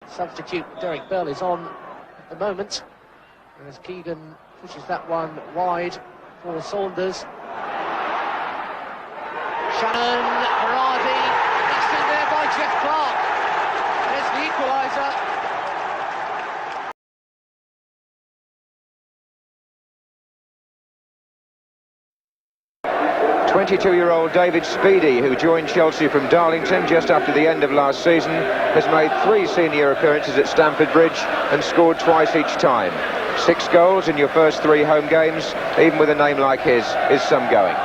Substitute Derek Bell is on at the moment, as Keegan pushes that one wide for Saunders. Shannon, Haradi, that's in there by Jeff Clark. There's the equaliser. 22-year-old David Speedy, who joined Chelsea from Darlington just after the end of last season, has made 3 senior appearances at Stamford Bridge and scored twice each time. 6 goals in your first 3 home games, even with a name like his, is some going.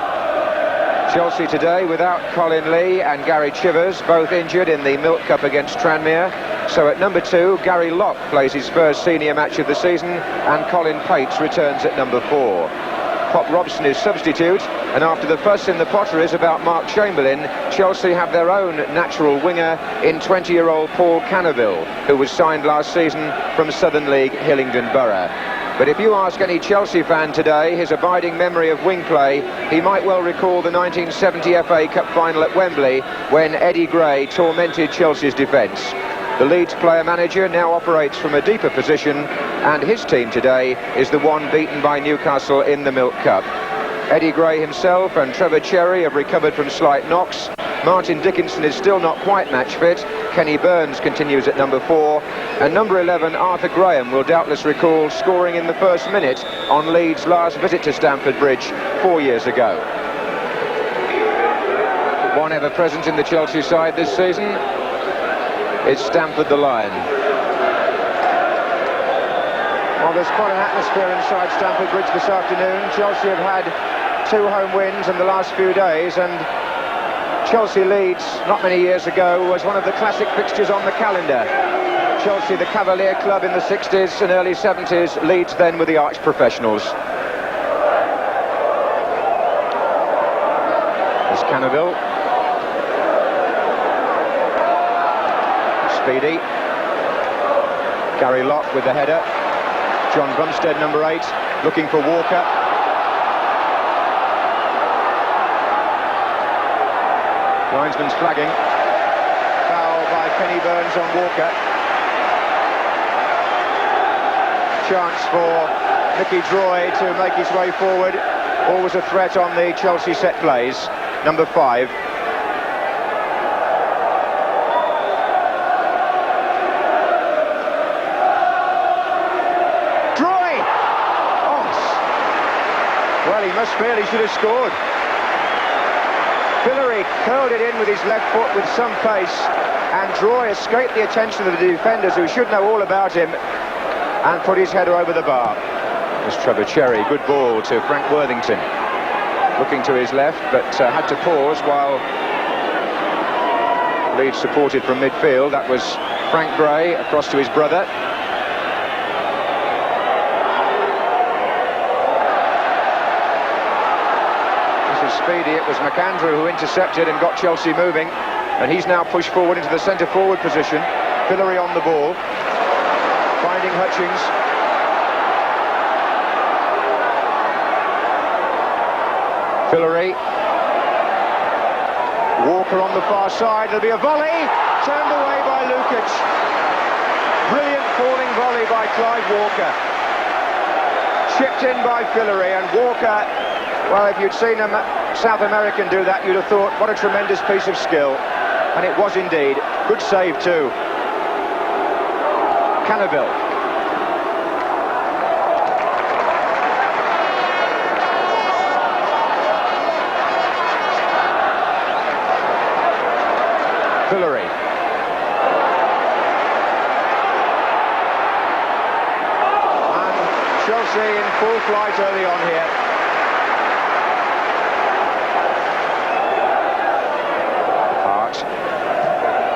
Chelsea today without Colin Lee and Gary Chivers, both injured in the Milk Cup against Tranmere. So at number 2, Gary Locke plays his first senior match of the season, and Colin Pates returns at number 4. Pop Robson is substitute, and after the fuss in the Potteries about Mark Chamberlain, Chelsea have their own natural winger in 20-year-old Paul Cannaville, who was signed last season from Southern League Hillingdon Borough. But if you ask any Chelsea fan today his abiding memory of wing play, he might well recall the 1970 FA Cup final at Wembley when Eddie Gray tormented Chelsea's defence. The Leeds player-manager now operates from a deeper position, and his team today is the one beaten by Newcastle in the Milk Cup. Eddie Gray himself and Trevor Cherry have recovered from slight knocks. Martin Dickinson is still not quite match fit. Kenny Burns continues at number 4, and number 11 Arthur Graham will doubtless recall scoring in the first minute on Leeds' last visit to Stamford Bridge 4 years ago. One ever present in the Chelsea side this season is Stamford the Lion. Well, there's quite an atmosphere inside Stamford Bridge this afternoon. Chelsea have had 2 home wins in the last few days, and Chelsea Leeds, not many years ago, was one of the classic fixtures on the calendar. Chelsea, the Cavalier club in the 60s and early 70s, Leeds then with the arch professionals. There's Cannaville. Speedy. Gary Locke with the header. John Bumstead, number 8, looking for Walker. Linesman's flagging. Foul by Kenny Burns on Walker. Chance for Mickey Droy to make his way forward. Always a threat on the Chelsea set plays. Number 5. Well, he must feel he should have scored. Fillery curled it in with his left foot with some pace, and Droy escaped the attention of the defenders, who should know all about him, and put his header over the bar. There's Trevor Cherry, good ball to Frank Worthington. Looking to his left, but had to pause while Leeds supported from midfield. That was Frank Gray across to his brother. Speedy, it was McAndrew who intercepted and got Chelsea moving, and he's now pushed forward into the centre forward position. Fillery on the ball, finding Hutchings. Fillery. Walker on the far side, there'll be a volley, turned away by Lukic. Brilliant falling volley by Clive Walker. Chipped in by Fillery, and Walker, well, if you'd seen a South American do that, you'd have thought, what a tremendous piece of skill. And it was indeed. Good save too. Cannaville. Fillery. And Chelsea in full flight early on here.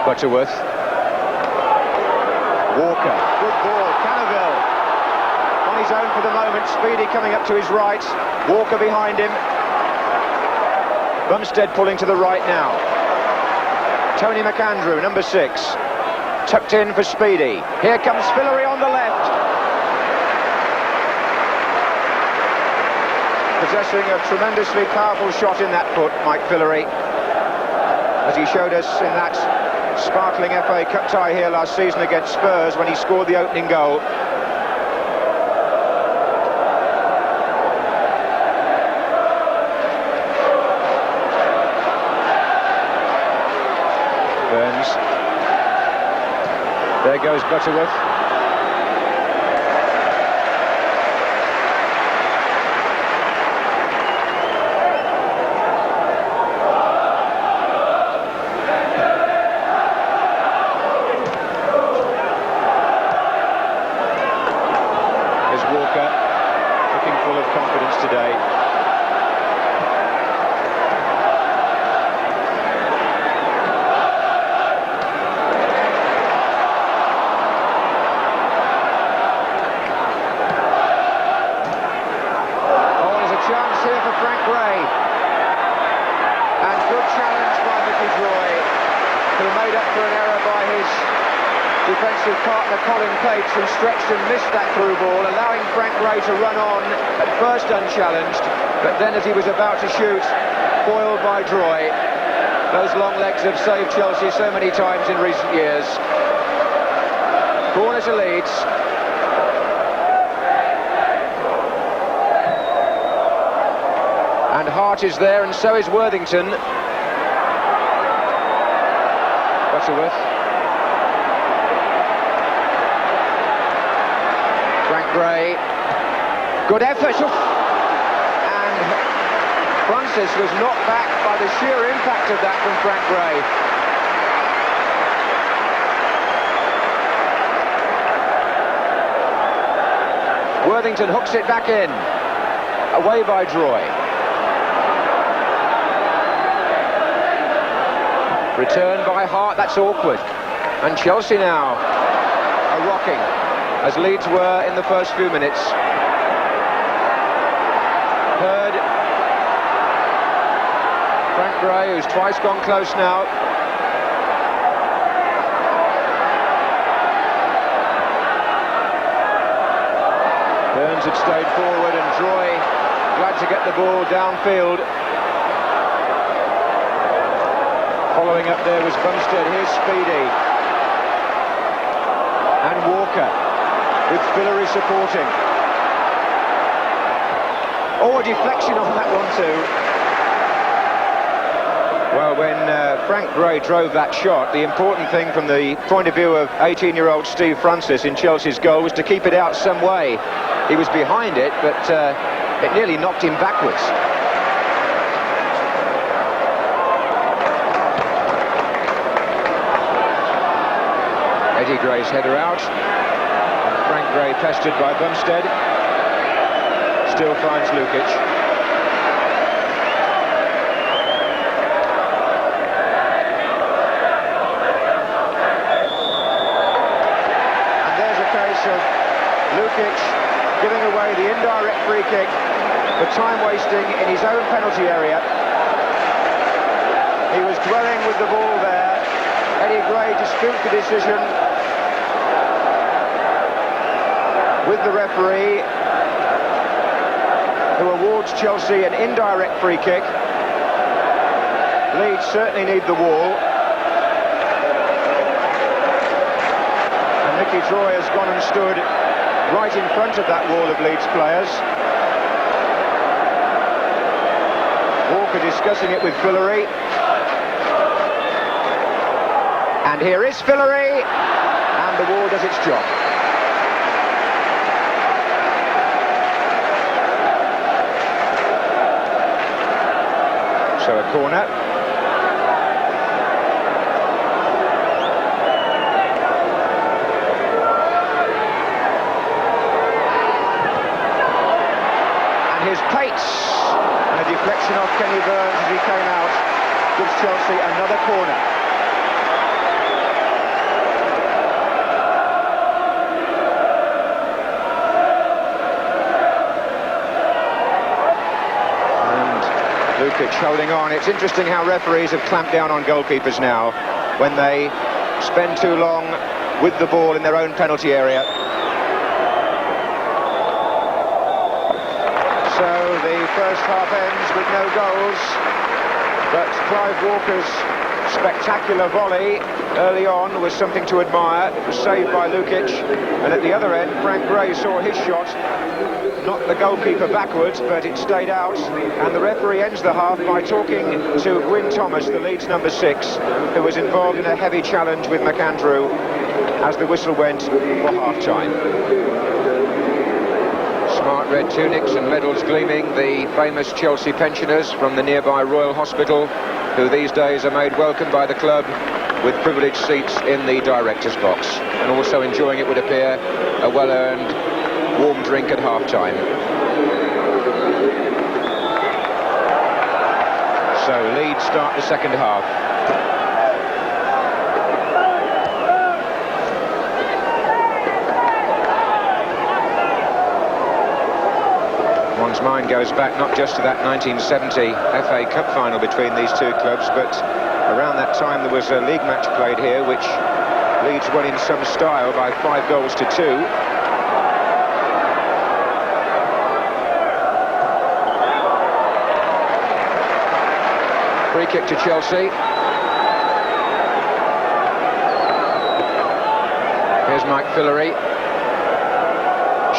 Butterworth. Walker. Good ball. Cannaville. On his own for the moment. Speedy coming up to his right. Walker behind him. Bumstead pulling to the right now. Tony McAndrew, number 6. Tucked in for Speedy. Here comes Fillery on the left. Possessing a tremendously powerful shot in that foot, Mike Fillery, as he showed us in that sparkling FA Cup tie here last season against Spurs when he scored the opening goal. Burns. There goes Butterworth. Walker, looking full of confidence today. Oh, there's a chance here for Frank Gray. And good challenge by Mickey Droy, who made up for an error by his defensive partner Colin Cates, who stretched and missed that through ball, allowing Frank Gray to run on, at first unchallenged, but then as he was about to shoot, foiled by Droy. Those long legs have saved Chelsea so many times in recent years. Corner to Leeds. And Hart is there, and so is Worthington. Butterworth. Gray, good effort, and Francis was knocked back by the sheer impact of that from Frank Gray. Worthington hooks it back in, away by Droy. Return by Hart, that's awkward, and Chelsea now are rocking, as Leeds were in the first few minutes. Hurd. Frank Gray, who's twice gone close now. Burns had stayed forward, and Droy glad to get the ball downfield. Following up there was Bumstead. Here's Speedy. And Walker, with Fillery supporting. Oh, a deflection on that one too. Well, when Frank Gray drove that shot, the important thing from the point of view of 18-year-old Steve Francis in Chelsea's goal was to keep it out some way. He was behind it, but it nearly knocked him backwards. Eddie Gray's header out. Frank Gray pestered by Bumstead. Still finds Lukic. And there's a case of Lukic giving away the indirect free kick for time wasting in his own penalty area. He was dwelling with the ball there. Eddie Gray disputes the decision with the referee, who awards Chelsea an indirect free kick. Leeds certainly need the wall. And Mickey Droy has gone and stood right in front of that wall of Leeds players. Walker discussing it with Fillery. And here is Fillery, and the wall does its job. So a corner. And here's Cates, and a deflection off Kenny Burns as he came out gives Chelsea another corner. Lukic holding on. It's interesting how referees have clamped down on goalkeepers now when they spend too long with the ball in their own penalty area. So the first half ends with no goals. But Clive Walker's spectacular volley early on was something to admire. It was saved by Lukic, and at the other end Frank Gray saw his shot knock the goalkeeper backwards, but it stayed out, and the referee ends the half by talking to Gwyn Thomas, the Leeds number 6, who was involved in a heavy challenge with McAndrew as the whistle went for half-time. Smart red tunics and medals gleaming, the famous Chelsea pensioners from the nearby Royal Hospital, who these days are made welcome by the club with privileged seats in the director's box, and also enjoying, it would appear, a well-earned warm drink at half-time. So Leeds start the second half. One's mind goes back not just to that 1970 FA Cup final between these two clubs, but around that time there was a league match played here which Leeds won in some style by 5 goals to 2. Free kick to Chelsea. Here's Mike Fillery.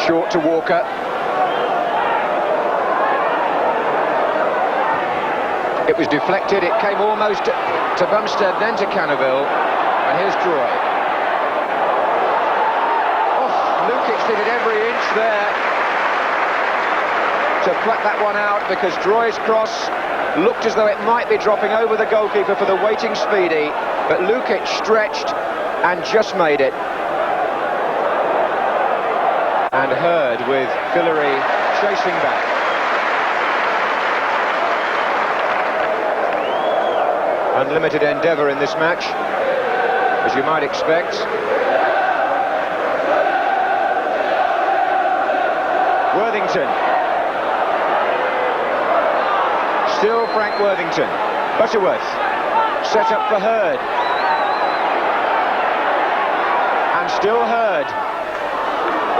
Short to Walker. It was deflected, it came almost to Bumstead, then to Cannaville, and here's Droy. Oh, Lukic did it every inch there to pluck that one out, because Droy's cross looked as though it might be dropping over the goalkeeper for the waiting Speedy, but Lukic stretched and just made it. And Hurd with Fillery chasing back. Unlimited endeavour in this match, as you might expect. Worthington. Still Frank Worthington. Butterworth. Set up for Hurd. And still Hurd.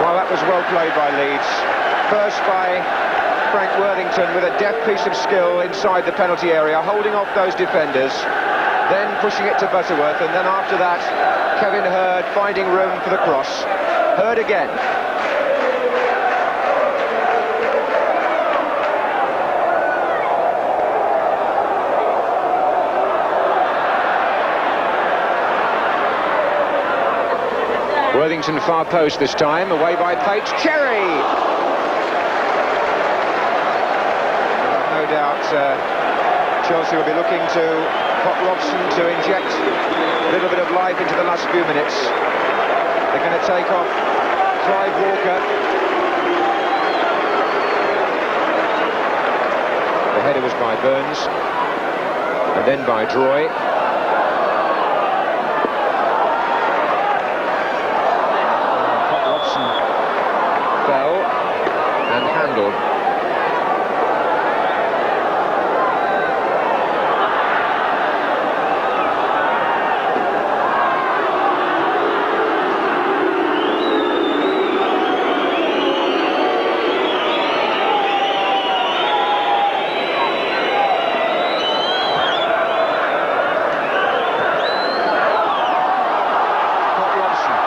Well, that was well played by Leeds. First by Frank Worthington with a deft piece of skill inside the penalty area, holding off those defenders, then pushing it to Butterworth, and then after that, Kevin Hurd finding room for the cross. Hurd again. Worthington far post this time, away by Pates. Cherry! No doubt Chelsea will be looking to Pop Robson to inject a little bit of life into the last few minutes. They're going to take off Clive Walker. The header was by Burns, and then by Droy. Fell and handled.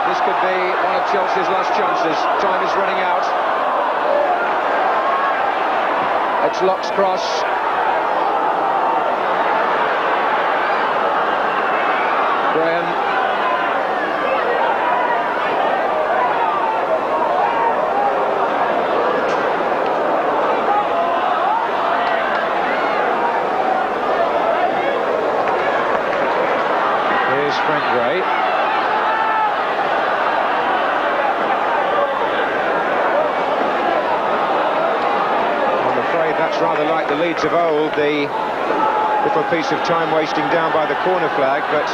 This could be one of Chelsea's last chances. Time is running out. It's Locke's cross. Graham. Here's Frank Gray. That's rather like the Leeds of old, the little piece of time wasting down by the corner flag, but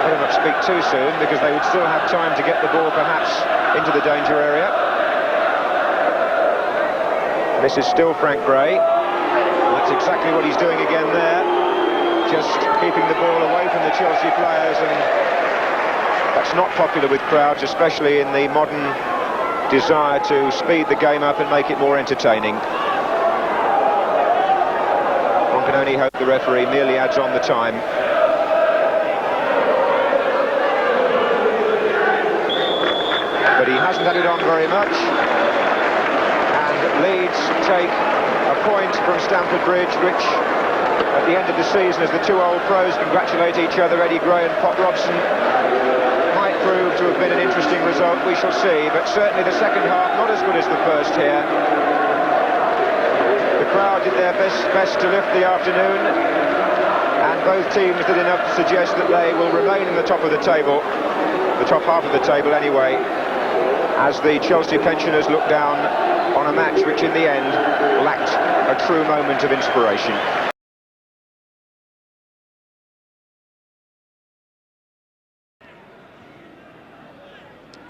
better not speak too soon, because they would still have time to get the ball perhaps into the danger area. This is still Frank Gray. That's exactly what he's doing again there, just keeping the ball away from the Chelsea players, and that's not popular with crowds, especially in the modern desire to speed the game up and make it more entertaining. On can only hope the referee merely adds on the time. But he hasn't added on very much. And Leeds take a point from Stamford Bridge, which at the end of the season, as the two old pros congratulate each other, Eddie Gray and Pop Robson, might prove to have been an interesting result. We shall see, but certainly the second half not as good as the first here. The crowd did their best to lift the afternoon, and both teams did enough to suggest that they will remain in the top of the table, the top half of the table anyway, as the Chelsea pensioners look down on a match which in the end lacked a true moment of inspiration.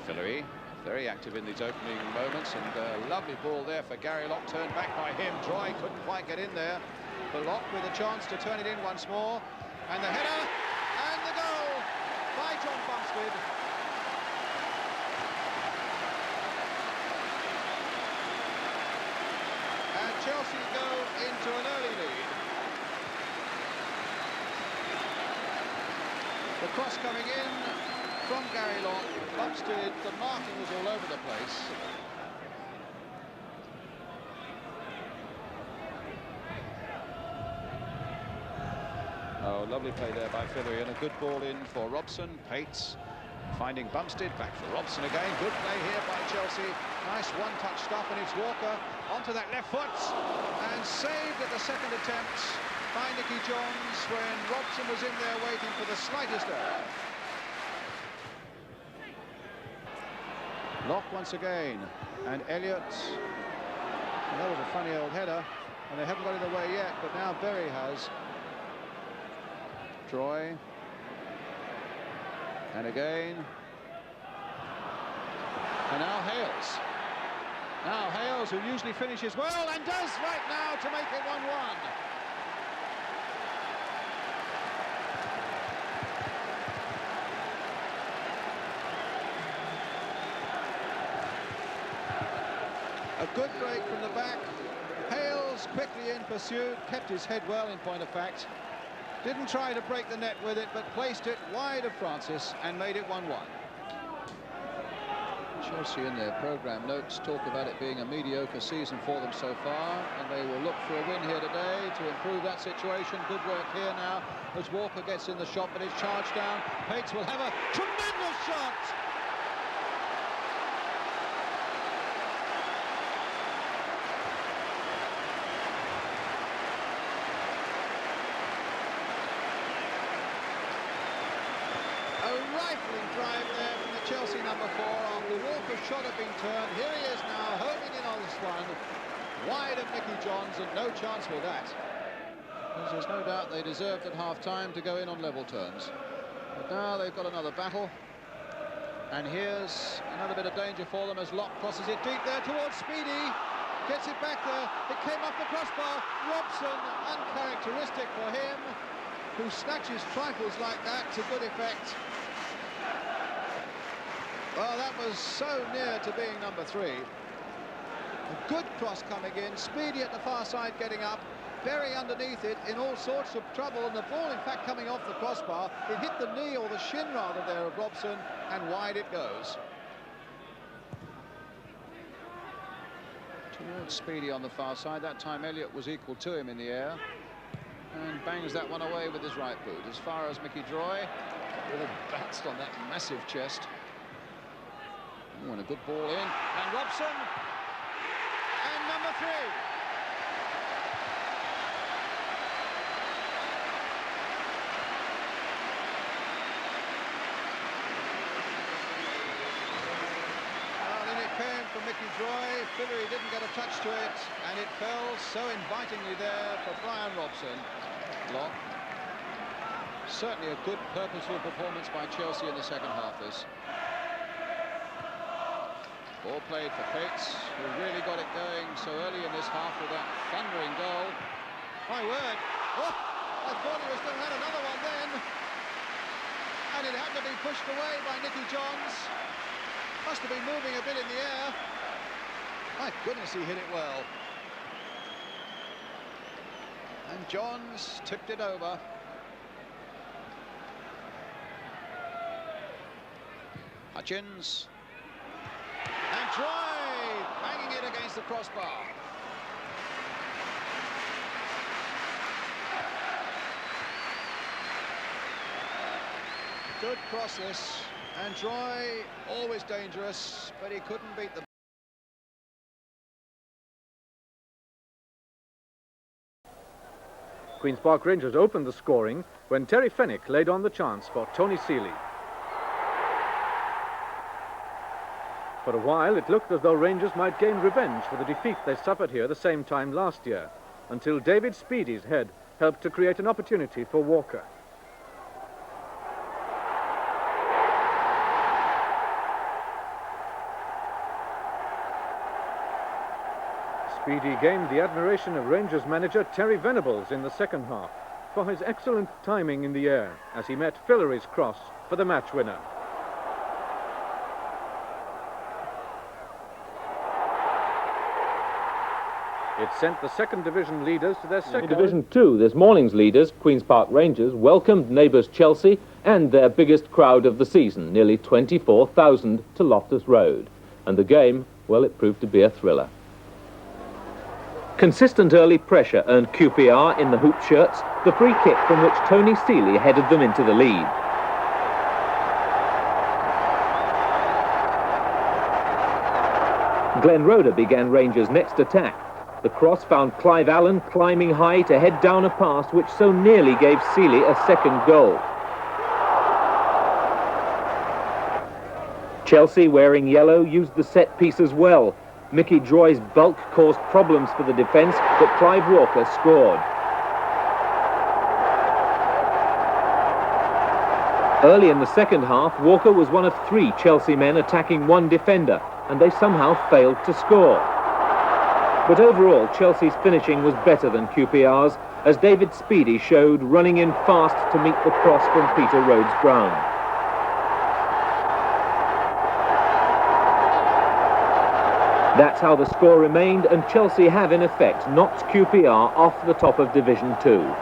Fillory, very active in these opening moments, and a lovely ball there for Gary Locke, turned back by him. Troy couldn't quite get in there, but Locke with a chance to turn it in once more, and the header, and the goal by John Bumstead. And Chelsea go into an early lead. The cross coming in from Gary Locke. Bumstead, the marking was all over the place. Oh, lovely play there by Fillory, and a good ball in for Robson. Pates finding Bumstead, back for Robson again. Good play here by Chelsea. Nice one-touch stop, and it's Walker onto that left foot, and saved at the second attempt by Nicky Johns when Robson was in there waiting for the slightest error. Locke once again, and Elliott. That was a funny old header, and they haven't got it away yet, but now Berry has. Troy, and again, and now Hales. Now Hales, who usually finishes well, and does right now to make it 1-1. A good break from the back. Hales quickly in pursuit, kept his head well in point of fact. Didn't try to break the net with it, but placed it wide of Francis and made it 1-1. Chelsea in their programme notes talk about it being a mediocre season for them so far, and they will look for a win here today to improve that situation. Good work here now as Walker gets in the shot, but it's charged down. Pates will have a tremendous shot. A rifling drive there from the Chelsea number 4 after Walker's shot had been turned. Here he is now, homing in on this one, wide of Nicky Johns, and no chance for that. Because there's no doubt they deserved at half-time to go in on level terms. But now they've got another battle, and here's another bit of danger for them as Locke crosses it deep there towards Speedy. Gets it back there, it came off the crossbar. Robson, uncharacteristic for him, who snatches trifles like that to good effect. Well, that was so near to being number 3. A good cross coming in, Speedy at the far side getting up, Berry underneath it in all sorts of trouble, and the ball in fact coming off the crossbar. It hit the knee, or the shin rather, there of Robson, and wide it goes. Towards Speedy on the far side. That time Elliott was equal to him in the air, and bangs that one away with his right boot. As far as Mickey Droy, all bounced on that massive chest. Oh, and a good ball in, and Robson, and number 3. Well, then it came from Mickey Droy. Fillory didn't get a touch to it, and it fell so invitingly there for Brian Robson. Locke. Certainly a good, purposeful performance by Chelsea in the second half. This ball played for Pates, who really got it going so early in this half with that thundering goal. My word! Oh, I thought he was going to have another one then, and it had to be pushed away by Nicky Johns. Must have been moving a bit in the air. My goodness, he hit it well. And Johns tipped it over. Hutchins. And drive, banging it against the crossbar. Good cross this, and Troy always dangerous, but he couldn't beat the... Queen's Park Rangers opened the scoring when Terry Fenwick laid on the chance for Tony Seeley. For a while, it looked as though Rangers might gain revenge for the defeat they suffered here the same time last year, until David Speedy's head helped to create an opportunity for Walker. Speedy gained the admiration of Rangers manager Terry Venables in the second half for his excellent timing in the air as he met Fillery's cross for the match winner. It sent the second division leaders to their second... In Division 2, this morning's leaders, Queen's Park Rangers, welcomed neighbours Chelsea and their biggest crowd of the season, nearly 24,000 to Loftus Road. And the game, well, it proved to be a thriller. Consistent early pressure earned QPR in the hoop shirts the free kick from which Tony Seeley headed them into the lead. Glenn Roeder began Rangers' next attack. The cross found Clive Allen climbing high to head down a pass which so nearly gave Seeley a second goal. Chelsea, wearing yellow, used the set piece as well. Mickey Droy's bulk caused problems for the defence, but Clive Walker scored. Early in the second half, Walker was one of 3 Chelsea men attacking 1 defender, and they somehow failed to score. But overall, Chelsea's finishing was better than QPR's, as David Speedy showed, running in fast to meet the cross from Peter Rhodes-Brown. That's how the score remained, and Chelsea have in effect knocked QPR off the top of Division 2.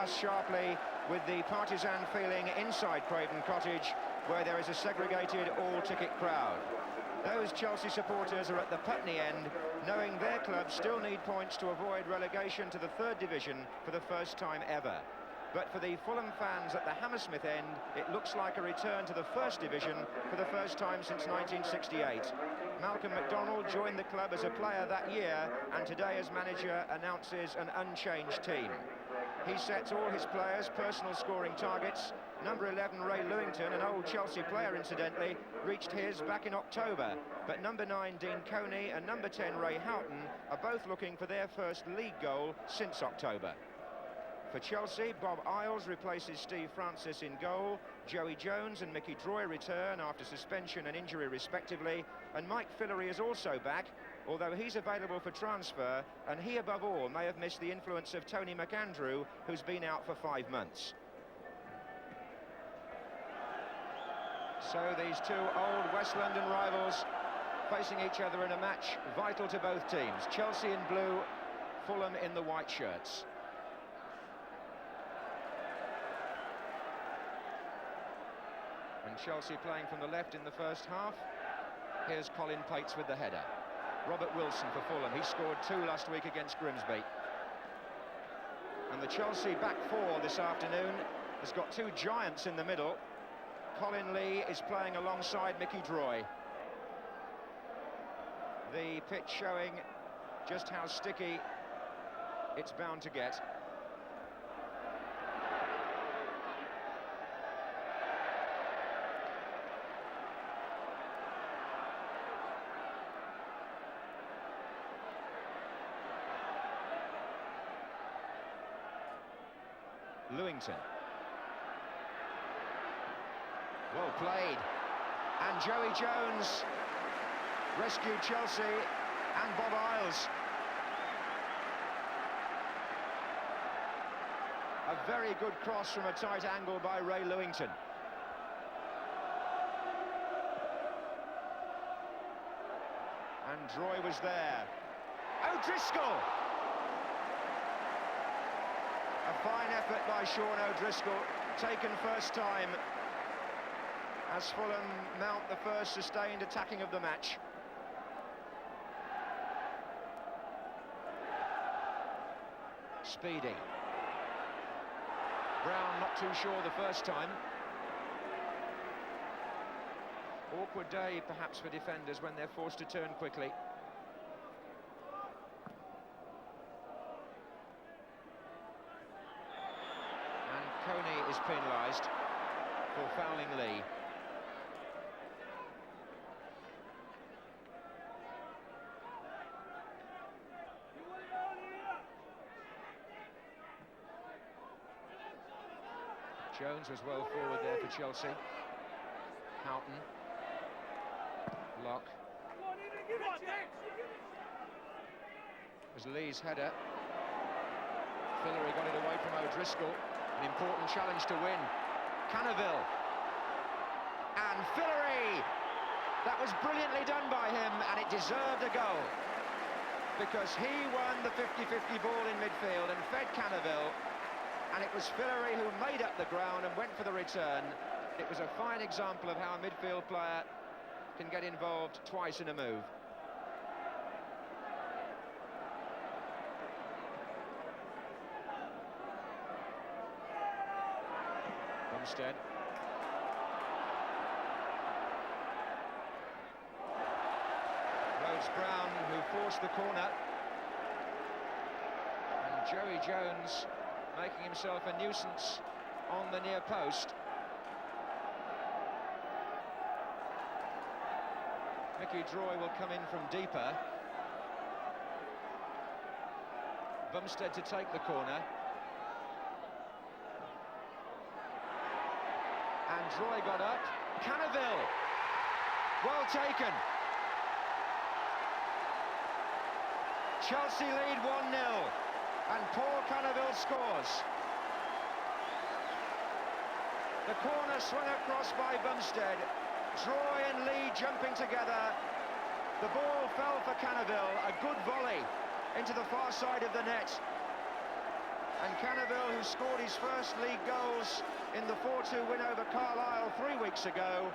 Sharply with the partisan feeling inside Craven Cottage, where there is a segregated all-ticket crowd. Those Chelsea supporters are at the Putney end, knowing their club still need points to avoid relegation to the third division for the first time ever. But for the Fulham fans at the Hammersmith end, it looks like a return to the first division for the first time since 1968. Malcolm McDonald joined the club as a player that year, and today as manager announces an unchanged team. He sets all his players' personal scoring targets. Number 11, Ray Lewington, an old Chelsea player incidentally, reached his back in October. But number 9, Dean Coney, and number 10, Ray Houghton, are both looking for their first league goal since October. For Chelsea, Bob Isles replaces Steve Francis in goal. Joey Jones and Mickey Droy return after suspension and injury respectively. And Mike Fillery is also back, although he's available for transfer, and he above all may have missed the influence of Tony McAndrew, who's been out for 5 months. So these two old West London rivals facing each other in a match vital to both teams. Chelsea in blue, Fulham in the white shirts. And Chelsea playing from the left in the first half. Here's Colin Pates with the header. Robert Wilson for Fulham. He scored 2 last week against Grimsby. And the Chelsea back four this afternoon has got 2 giants in the middle. Colin Lee is playing alongside Mickey Droy. The pitch showing just how sticky it's bound to get. Lewington. Well played. And Joey Jones rescued Chelsea and Bob Isles. A very good cross from a tight angle by Ray Lewington. And Droy was there. O'Driscoll! A fine effort by Sean O'Driscoll, taken first time, as Fulham mount the first sustained attacking of the match. Speedy. Brown not too sure the first time. Awkward day perhaps for defenders when they're forced to turn quickly. Coney is penalised for fouling Lee. Jones was well forward there for Chelsea. Houghton. Lock. It was Lee's header. Fillery got it away from O'Driscoll. An important challenge to win. Cannaville. And Fillery! That was brilliantly done by him, and it deserved a goal. Because he won the 50-50 ball in midfield and fed Cannaville, and it was Fillery who made up the ground and went for the return. It was a fine example of how a midfield player can get involved twice in a move. Bumstead. Rhodes-Brown, who forced the corner. And Joey Jones making himself a nuisance on the near post. Mickey Droy will come in from deeper. Bumstead to take the corner. And Droy got up. Cannaville! Well taken. Chelsea lead 1-0, and Paul Cannaville scores. The corner swung across by Bumstead. Droy and Lee jumping together. The ball fell for Cannaville, a good volley into the far side of the net. And Cannaville, who scored his first league goals in the 4-2 win over Carlisle 3 weeks ago,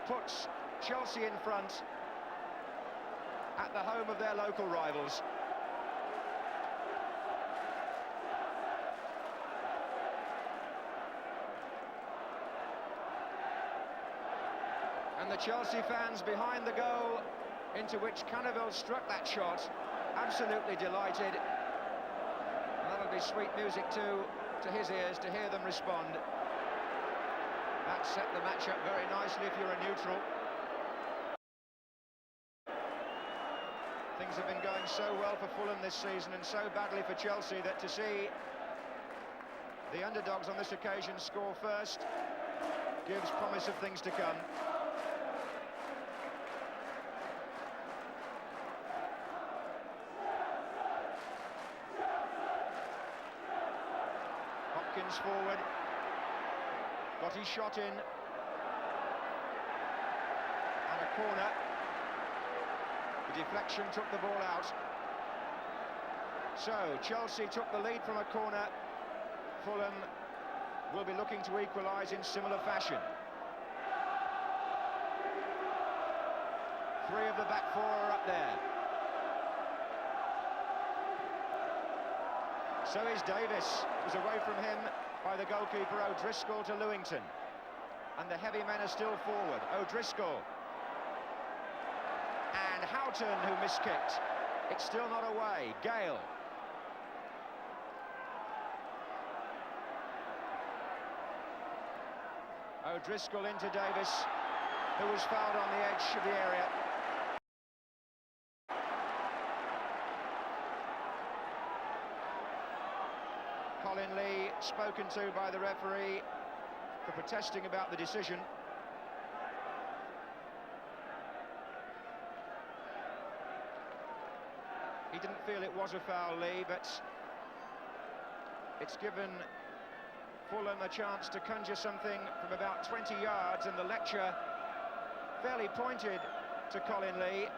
puts Chelsea in front at the home of their local rivals. And the Chelsea fans behind the goal into which Cannaville struck that shot, absolutely delighted. And that'll be sweet music too to his ears to hear them respond. That set the match up very nicely if you're a neutral. Things have been going so well for Fulham this season and so badly for Chelsea that to see the underdogs on this occasion score first gives promise of things to come. Hopkins forward, got his shot in, and a corner. The deflection took the ball out. So Chelsea took the lead from a corner. Fulham will be looking to equalise in similar fashion. 3 of the back 4 are up there. So is Davis. It was away from him by the goalkeeper O'Driscoll to Lewington. And the heavy men are still forward. O'Driscoll. And Houghton, who miskicked. It's still not away. Gale. O'Driscoll into Davis, who was fouled on the edge of the area. Colin Lee spoken to by the referee for protesting about the decision. He didn't feel it was a foul, Lee, but it's given Fulham a chance to conjure something from about 20 yards, and the lecture fairly pointed to Colin Lee.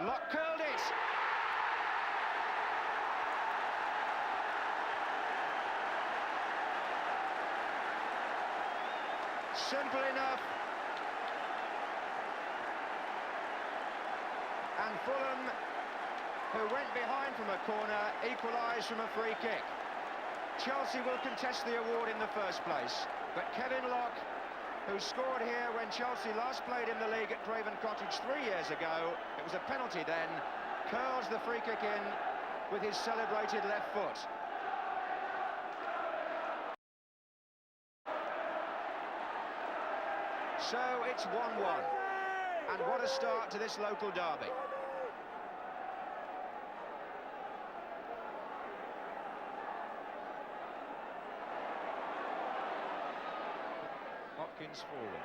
Locke curled it. Simple enough. And Fulham, who went behind from a corner, equalised from a free kick. Chelsea will contest the award in the first place, but Kevin Locke, who scored here when Chelsea last played in the league at Craven Cottage 3 years ago, it was a penalty then, curls the free kick in with his celebrated left foot. So it's 1-1, and what a start to this local derby. Hopkins forward.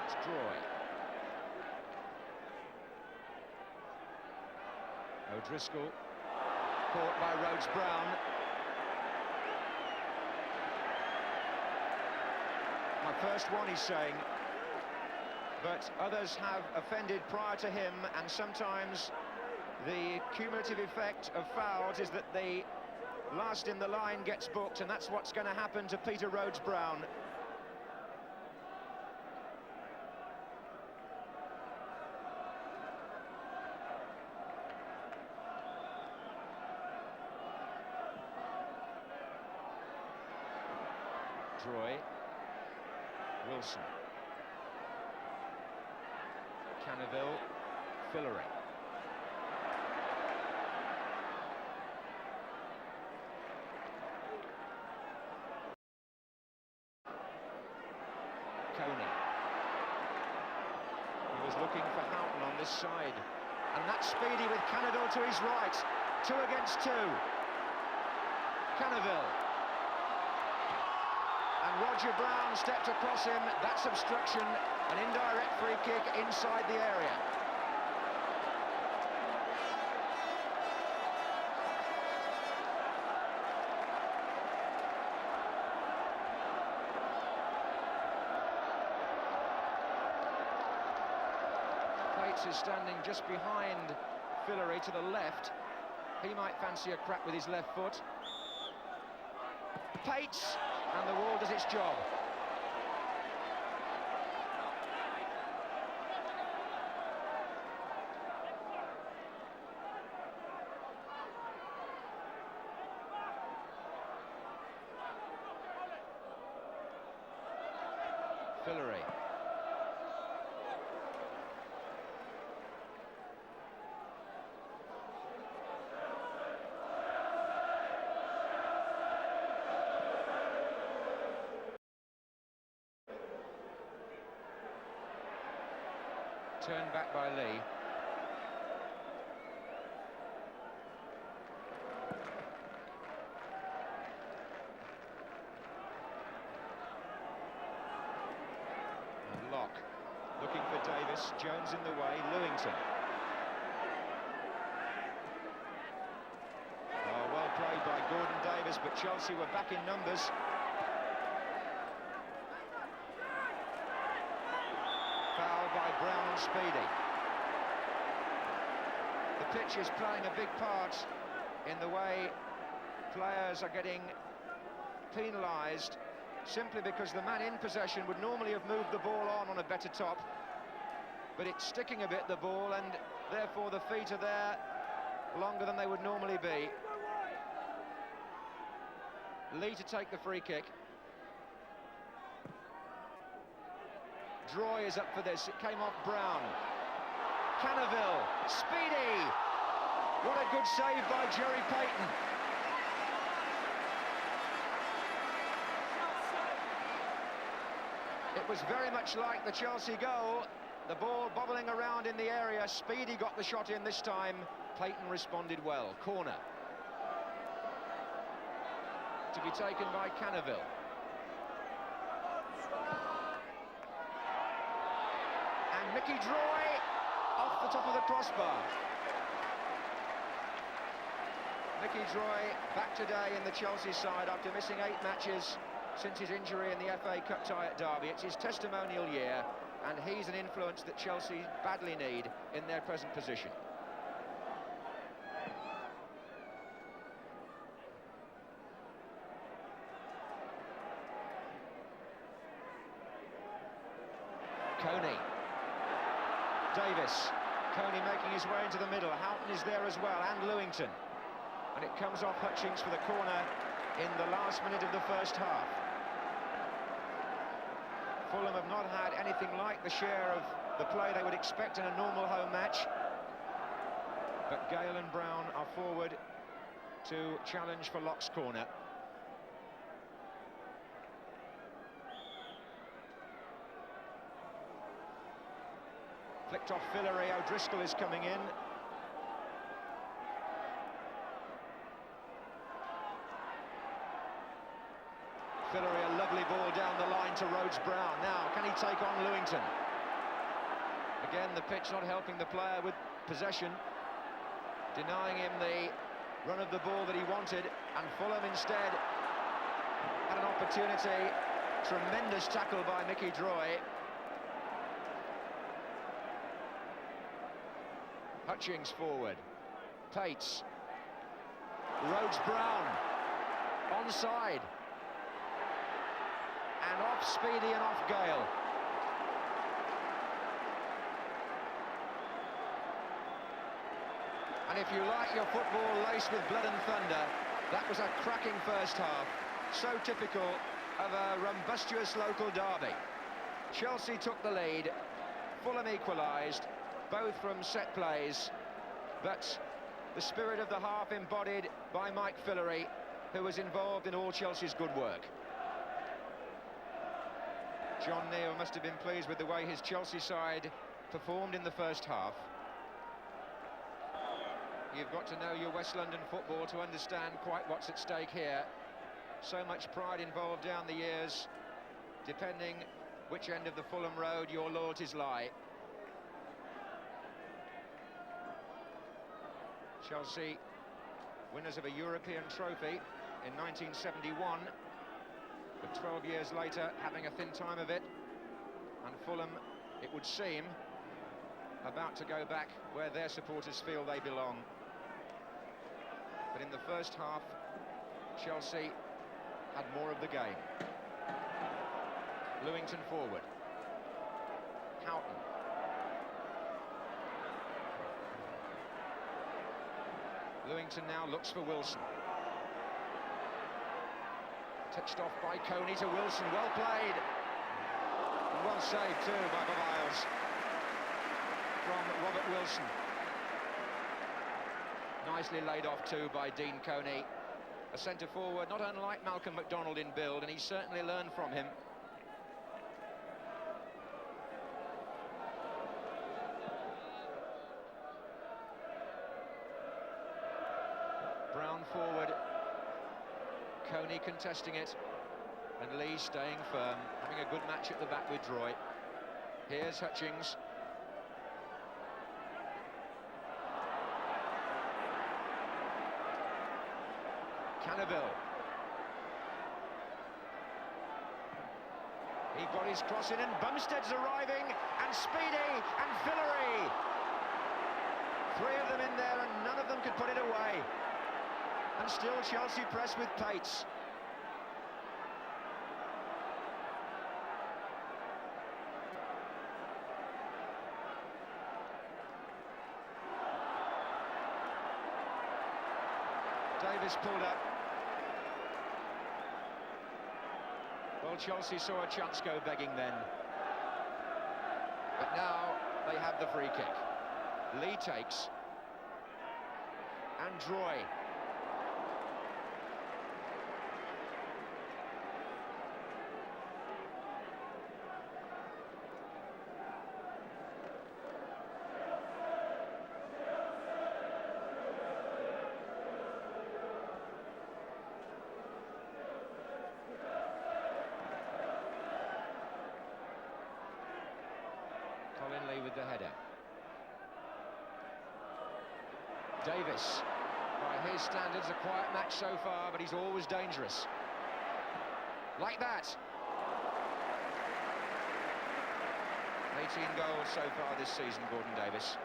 It's Droy. O'Driscoll, caught by Rhodes-Brown. My first one, he's saying, but others have offended prior to him, and sometimes the cumulative effect of fouls is that the last in the line gets booked, and that's what's going to happen to Peter Rhodes-Brown. Droy. Wilson. Cannaville. Fillery. Coney. He was looking for Houghton on this side. And that's Speedy with Cannaville to his right. 2 against 2. Cannaville. And Roger Brown stepped across him. That's obstruction. An indirect free kick inside the area. Pates is standing just behind Fillery to the left. He might fancy a crack with his left foot. Pates, and the wall does its job. Fillery. Turned back by Lee. And Locke looking for Davis. Jones in the way. Lewington. Oh, well played by Gordon Davis, but Chelsea were back in numbers. Foul by Brown and Speedy. The pitch is playing a big part in the way players are getting penalised, simply because the man in possession would normally have moved the ball on a better top, but it's sticking a bit, the ball, and therefore the feet are there longer than they would normally be. Lee to take the free kick. Droy is up for this. It came off Brown. Cannaville, Speedy! What a good save by Jerry Payton. It was very much like the Chelsea goal. The ball bobbling around in the area. Speedy got the shot in this time. Payton responded well. Corner. To be taken by Cannaville. And Mickey Droy off the top of the crossbar. Mickey Droy back today in the Chelsea side after missing 8 matches since his injury in the FA Cup tie at Derby. It's his testimonial year, and he's an influence that Chelsea badly need in their present position. Coney. Davis. Coney making his way into the middle. Houghton is there as well, and Lewington. And it comes off Hutchings for the corner in the last minute of the first half. Fulham have not had anything like the share of the play they would expect in a normal home match. But Gale and Brown are forward to challenge for Locke's corner. Flicked off Fillery. O'Driscoll is coming in. Fillery, a lovely ball down the line to Rhodes-Brown. Now, can he take on Lewington? Again, the pitch not helping the player with possession, denying him the run of the ball that he wanted, and Fulham instead had an opportunity. Tremendous tackle by Mickey Droy. Hutchings forward. Pates. Rhodes-Brown. Onside. And off Speedy and off Gale. And if you like your football laced with blood and thunder, that was a cracking first half. So typical of a rumbustious local derby. Chelsea took the lead. Fulham equalised, both from set plays. But the spirit of the half embodied by Mike Fillery, who was involved in all Chelsea's good work. John Neal must have been pleased with the way his Chelsea side performed in the first half. You've got to know your West London football to understand quite what's at stake here. So much pride involved down the years, depending which end of the Fulham road your loyalties lie. Chelsea, winners of a European trophy in 1971. But 12 years later, having a thin time of it, and Fulham, it would seem, about to go back where their supporters feel they belong. But in the first half, Chelsea had more of the game. Lewington forward. Houghton. Lewington now looks for Wilson. Touched off by Coney to Wilson, well played. And well saved too by Bob Isles from Robert Wilson. Nicely laid off too by Dean Coney. A centre forward not unlike Malcolm MacDonald in build, and he's certainly learned from him. Brown forward, Coney contesting it, and Lee staying firm, having a good match at the back with Droy. Here's Hutchings. Cannaville. He got his cross in, and Bumstead's arriving, and Speedy, and Fillery. Three of them in there, and none of them could put it away. And still Chelsea press with Pates. Davis pulled up. Well, Chelsea saw a chance go begging then. But now they have the free kick. Lee takes. And Droy. Colin Lee with the header. Davis, by his standards, a quiet match so far, but he's always dangerous. Like that. 18 goals so far this season, Gordon Davis.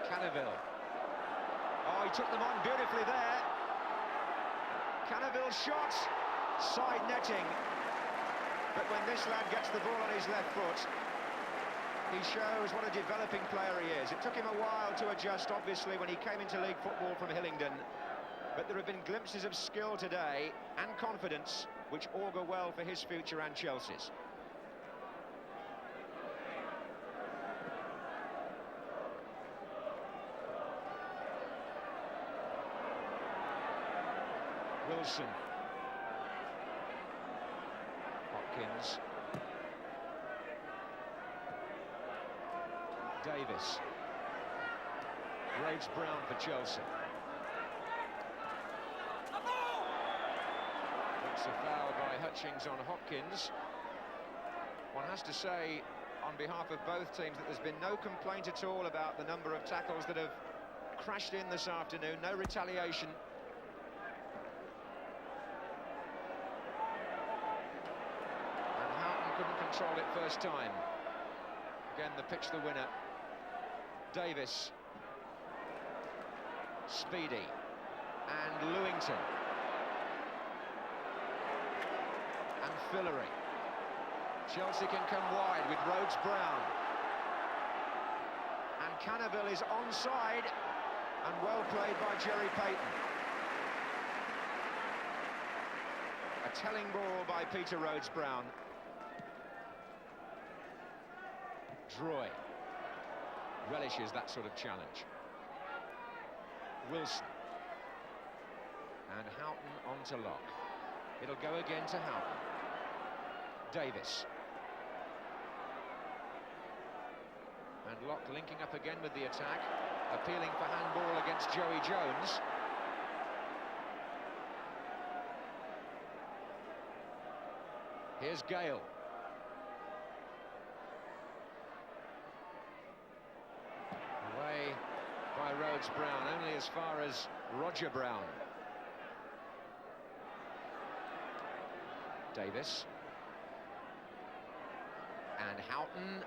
Cannaville. Oh, he took them on beautifully there. Cannaville's shot, side netting. But when this lad gets the ball on his left foot, he shows what a developing player he is. It took him a while to adjust, obviously, when he came into league football from Hillingdon. But there have been glimpses of skill today and confidence which augur well for his future and Chelsea's. Wilson. Hopkins. Davis. Rhodes-Brown for Chelsea. It's a foul by Hutchings on Hopkins. One has to say, on behalf of both teams, that there's been no complaint at all about the number of tackles that have crashed in this afternoon, no retaliation. And Houghton couldn't control it first time. Again, the pitch the winner. Davis. Speedy. And Lewington. And Fillery. Chelsea can come wide with Rhodes-Brown. And Cannaville is onside, and well played by Jerry Payton. A telling ball by Peter Rhodes-Brown. Droy relishes that sort of challenge. Wilson. And Houghton onto Locke. It'll go again to Houghton. Davis. And Locke linking up again with the attack, appealing for handball against Joey Jones. Here's Gale. Away by Rhodes-Brown, only as far as Roger Brown. Davis. And Houghton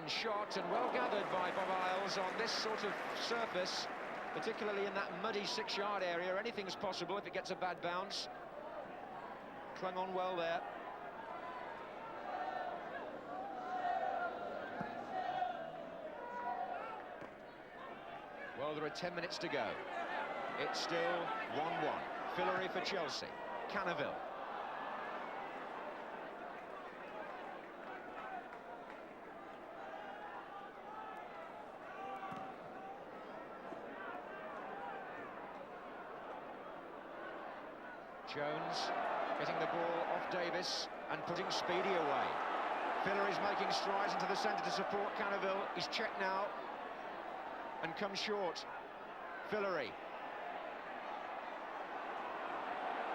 shot, and well gathered by Bob Isles on this sort of surface, particularly in that muddy 6-yard area. Anything's possible if it gets a bad bounce. Clung on well there. Well, there are 10 minutes to go. It's still 1-1. Fillory for Chelsea. Cannaville. Jones getting the ball off Davis and putting Speedy away. Fillory's making strides into the centre to support Cannaville. He's checked now and comes short. Fillory.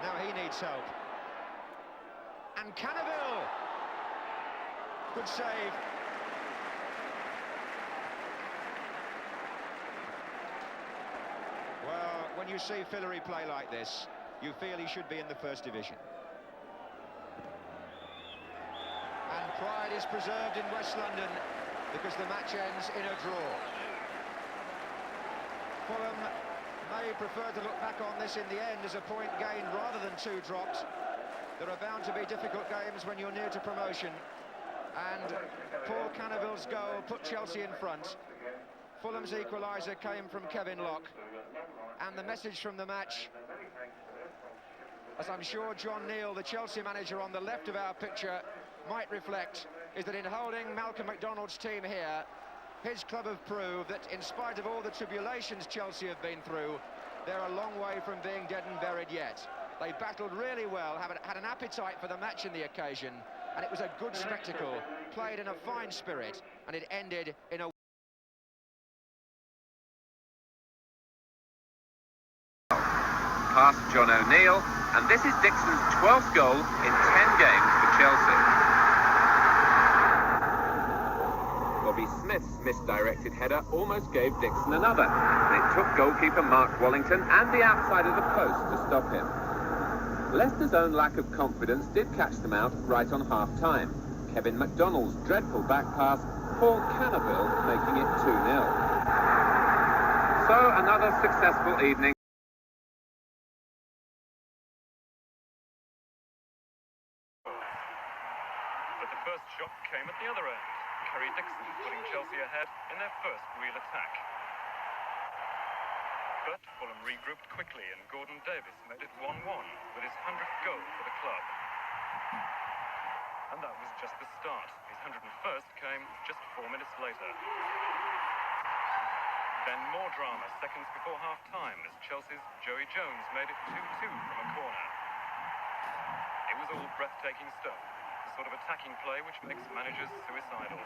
Now he needs help. And Cannaville! Good save. Well, when you see Fillory play like this, you feel he should be in the First Division. And pride is preserved in West London because the match ends in a draw. Fulham may prefer to look back on this in the end as a point gained rather than 2 dropped. There are bound to be difficult games when you're near to promotion. And Paul Cannaville's goal put Chelsea in front. Fulham's equaliser came from Kevin Locke. And the message from the match, as I'm sure John Neal, the Chelsea manager on the left of our picture, might reflect, is that in holding Malcolm McDonald's team here, his club have proved that in spite of all the tribulations Chelsea have been through, they're a long way from being dead and buried yet. They battled really well, had an appetite for the match in the occasion, and it was a good spectacle, played in a fine spirit, and it ended in a... Past John O'Neill, and this is Dixon's 12th goal in 10 games for Chelsea. Bobby Smith's misdirected header almost gave Dixon another, and it took goalkeeper Mark Wallington and the outside of the post to stop him. Leicester's own lack of confidence did catch them out right on half-time. Kevin McDonald's dreadful back pass, Paul Cannaville making it 2-0. So another successful evening. But the first shock came at the other end. Kerry Dixon putting Chelsea ahead in their first real attack. But Fulham regrouped quickly and Gordon Davis made it 1-1 with his 100th goal for the club. And that was just the start. His 101st came just 4 minutes later. Then more drama seconds before half-time as Chelsea's Joey Jones made it 2-2 from a corner. It was all breathtaking stuff. Sort of attacking play which makes managers suicidal.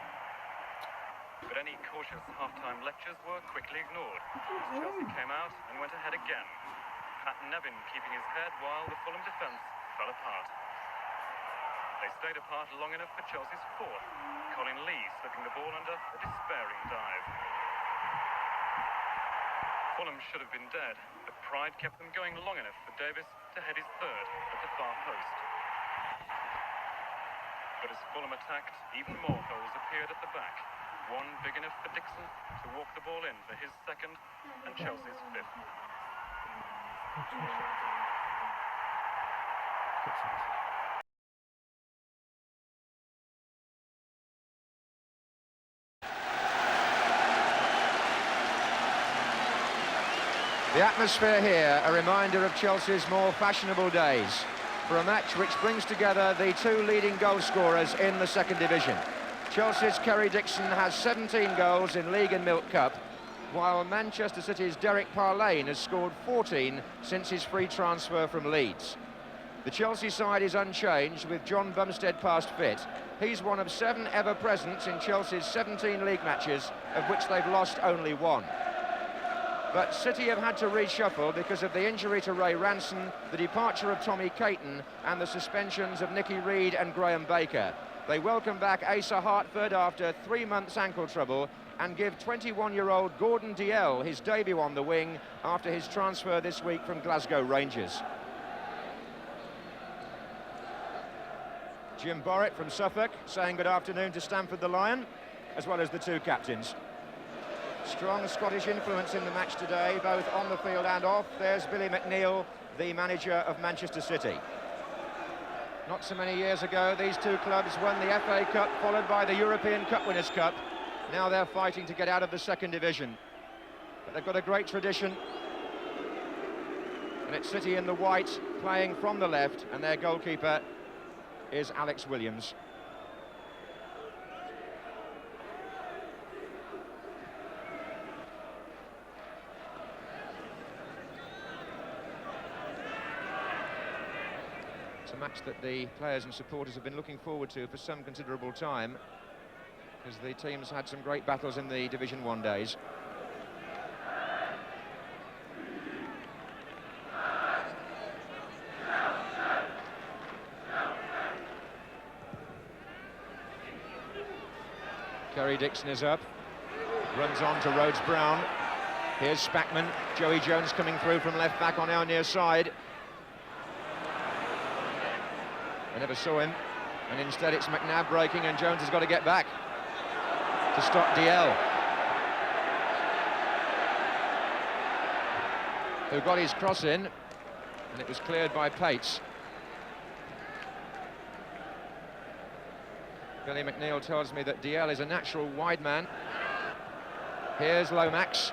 But any cautious half-time lectures were quickly ignored. Chelsea came out and went ahead again. Pat Nevin keeping his head while the Fulham defence fell apart. They stayed apart long enough for Chelsea's 4th, Colin Lee slipping the ball under a despairing dive. Fulham should have been dead, but pride kept them going long enough for Davis to head his 3rd at the far post. But as Fulham attacked, even more holes appeared at the back. One big enough for Dixon to walk the ball in for his 2nd and Chelsea's 5th. The atmosphere here, a reminder of Chelsea's more fashionable days, for a match which brings together the 2 leading goal scorers in the 2nd Division. Chelsea's Kerry Dixon has 17 goals in League and Milk Cup, while Manchester City's Derek Parlane has scored 14 since his free transfer from Leeds. The Chelsea side is unchanged, with John Bumstead past fit. He's one of 7 ever presents in Chelsea's 17 league matches, of which they've lost only 1. But City have had to reshuffle because of the injury to Ray Ranson, the departure of Tommy Caton, and the suspensions of Nicky Reed and Graham Baker. They welcome back Asa Hartford after 3 months ankle trouble and give 21-year-old Gordon Dalziel his debut on the wing after his transfer this week from Glasgow Rangers. Jim Borrett from Suffolk saying good afternoon to Stamford the Lion, as well as the two captains. Strong Scottish influence in the match today, both on the field and off. There's Billy McNeill, the manager of Manchester City. Not so many years ago, these two clubs won the FA Cup, followed by the European Cup Winners' Cup. Now they're fighting to get out of the second division. But they've got a great tradition. And it's City in the white, playing from the left, and their goalkeeper is Alex Williams. It's a match that the players and supporters have been looking forward to for some considerable time, because the teams had some great battles in the Division 1 days. Kerry Dixon is up, runs on to Rhodes-Brown. Here's Spackman, Joey Jones coming through from left back on our near side. I never saw him, and instead it's McNabb breaking, and Jones has got to get back to stop DL, who got his cross in, and it was cleared by Pates. Billy McNeill tells me that DL is a natural wide man. Here's Lomax,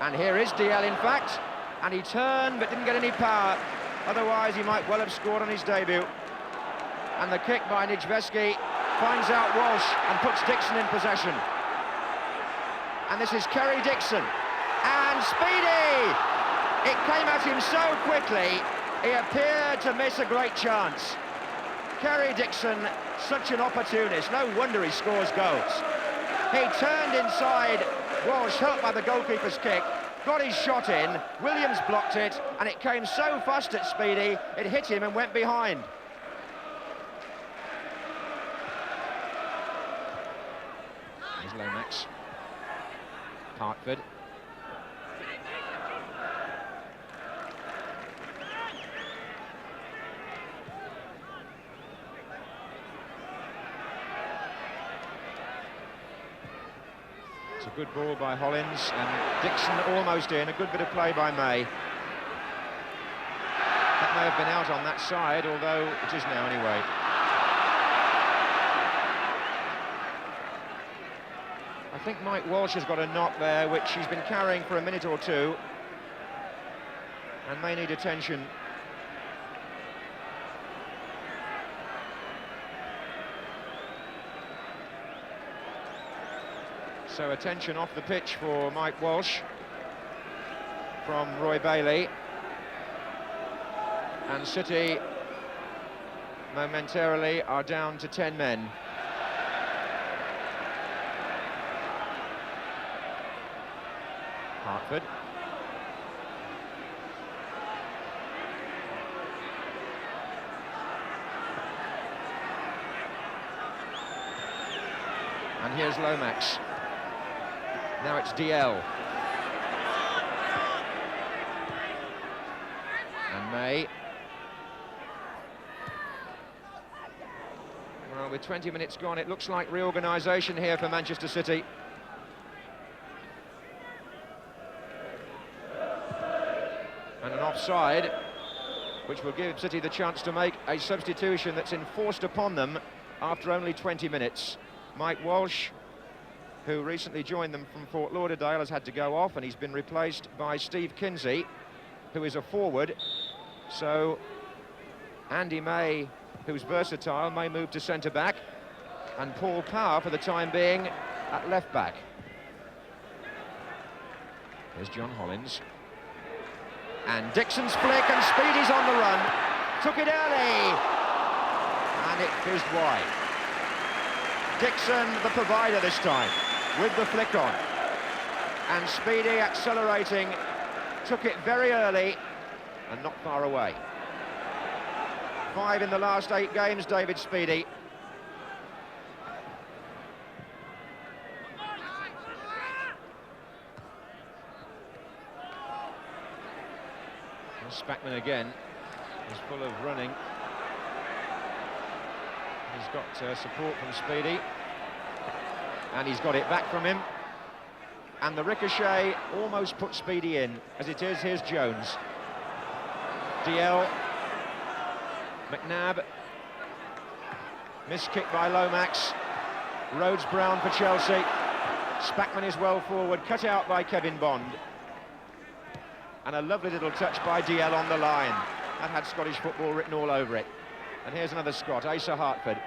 and here is DL in fact, and he turned but didn't get any power, otherwise he might well have scored on his debut. And the kick by Nijveski finds out Walsh and puts Dixon in possession. And this is Kerry Dixon, and Speedy! It came at him so quickly, he appeared to miss a great chance. Kerry Dixon, such an opportunist, no wonder he scores goals. He turned inside, Walsh helped by the goalkeeper's kick, got his shot in, Williams blocked it, and it came so fast at Speedy, it hit him and went behind. Here's Lomax. Hartford. It's a good ball by Hollins, and Dixon almost in. A good bit of play by May. That may have been out on that side, although it is now anyway. I think Mike Walsh has got a knock there, which he's been carrying for a minute or two, and may need attention. So attention off the pitch for Mike Walsh from Roy Bailey. And City momentarily are down to 10 men. Hartford. And here's Lomax. Now it's DL. And May. Well, with 20 minutes gone, it looks like reorganisation here for Manchester City. And an offside, which will give City the chance to make a substitution that's enforced upon them after only 20 minutes. Mike Walsh, who recently joined them from Fort Lauderdale, has had to go off, and he's been replaced by Steve Kinsey, who is a forward. So Andy May, who's versatile, may move to centre-back, and Paul Power, for the time being, at left-back. Here's John Hollins. And Dixon's flick, and Speedy's on the run. Took it early, and it fizzed wide. Dixon, the provider this time, with the flick on. And Speedy accelerating, took it very early, and not far away. 5 in the last 8 games, David Speedy. And Spackman again is full of running. He's got support from Speedy. And he's got it back from him. And the ricochet almost put Speedy in. As it is, here's Jones. DL. McNabb. Missed kick by Lomax. Rhodes-Brown for Chelsea. Spackman is well forward, cut out by Kevin Bond. And a lovely little touch by DL on the line. That had Scottish football written all over it. And here's another Scot, Asa Hartford.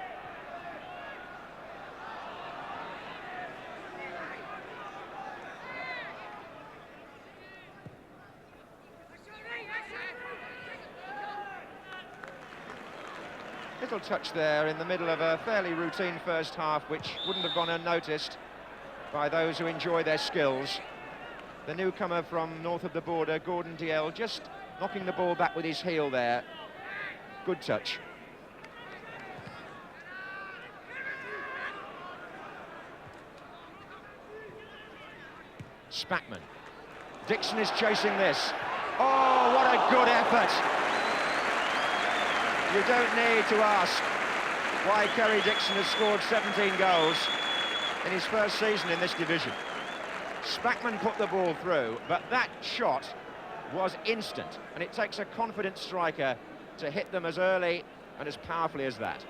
Little touch there in the middle of a fairly routine first half, which wouldn't have gone unnoticed by those who enjoy their skills. The newcomer from north of the border, Gordon DL, just knocking the ball back with his heel there. Good touch. Spackman. Dixon is chasing this. Oh, what a good effort! You don't need to ask why Kerry Dixon has scored 17 goals in his first season in this division. Spackman put the ball through, but that shot was instant, and it takes a confident striker to hit them as early and as powerfully as that.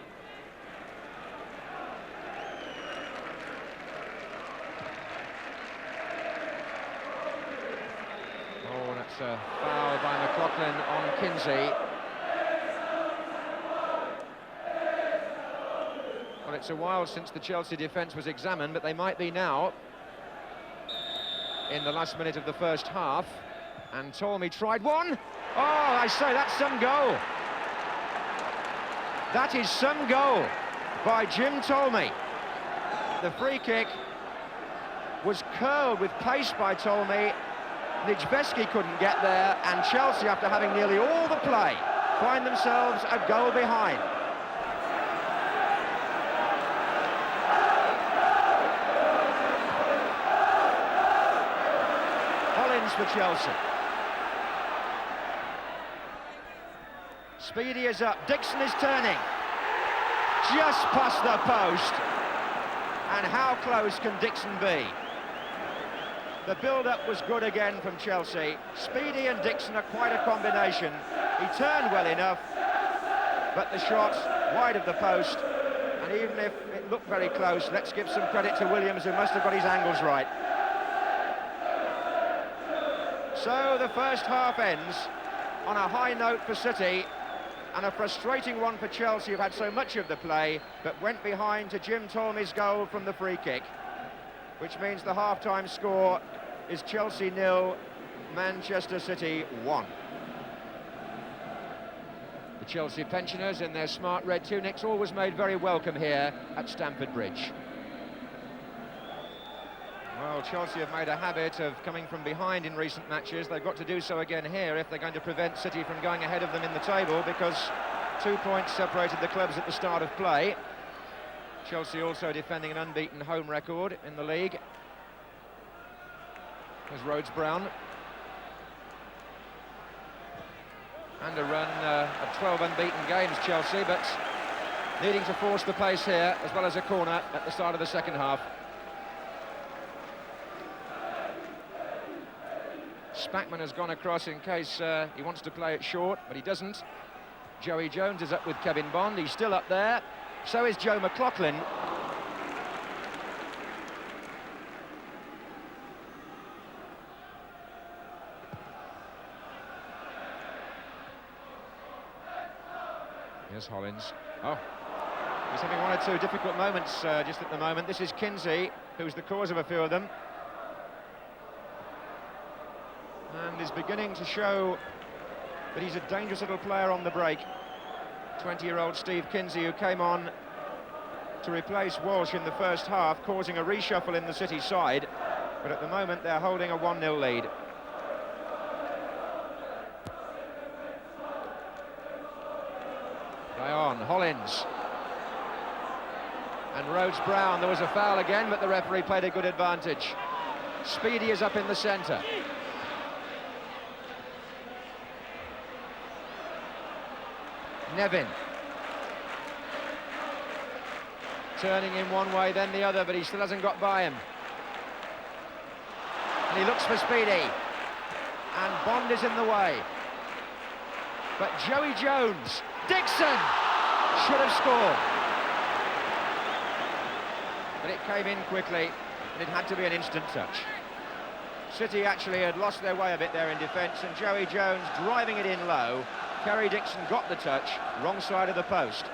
Oh, that's a foul by McLaughlin on Kinsey. Well, it's a while since the Chelsea defence was examined, but they might be now in the last minute of the first half. And Tolmie tried one. Oh, I say, that's some goal. That is some goal by Jim Tolmie. The free kick was curled with pace by Tolmie. Nijveski couldn't get there, and Chelsea, after having nearly all the play, find themselves a goal behind. For Chelsea. Speedy is up, Dixon is turning. Just past the post. And how close can Dixon be? The build-up was good again from Chelsea. Speedy and Dixon are quite a combination. He turned well enough, but the shot wide of the post. And even if it looked very close, let's give some credit to Williams, who must have got his angles right. So the first half ends on a high note for City, and a frustrating one for Chelsea, who've had so much of the play, but went behind to Jim Tolmie's goal from the free kick, which means the half-time score is Chelsea 0, Manchester City 1. The Chelsea pensioners in their smart red tunics always made very welcome here at Stamford Bridge. Well, Chelsea have made a habit of coming from behind in recent matches. They've got to do so again here if they're going to prevent City from going ahead of them in the table, because 2 points separated the clubs at the start of play. Chelsea also defending an unbeaten home record in the league. There's Rhodes-Brown. And a run of 12 unbeaten games, Chelsea, but needing to force the pace here, as well as a corner at the start of the second half. Spackman has gone across in case he wants to play it short, but he doesn't. Joey Jones is up with Kevin Bond. He's still up there. So is Joe McLaughlin. Here's Hollins. Oh, he's having one or two difficult moments just at the moment. This is Kinsey, who's the cause of a few of them. And is beginning to show that he's a dangerous little player on the break. 20-year-old Steve Kinsey, who came on to replace Walsh in the first half, causing a reshuffle in the City side. But at the moment, they're holding a 1-0 lead. Play on, Hollins. And Rhodes-Brown, there was a foul again, but the referee played a good advantage. Speedy is up in the centre. Nevin. turning in one way, then the other, but he still hasn't got by him. And he looks for Speedy. And Bond is in the way. But Joey Jones, Dixon, should have scored. But it came in quickly, and it had to be an instant touch. City actually had lost their way a bit there in defence, and Joey Jones driving it in low. Kerry Dixon got the touch, wrong side of the post.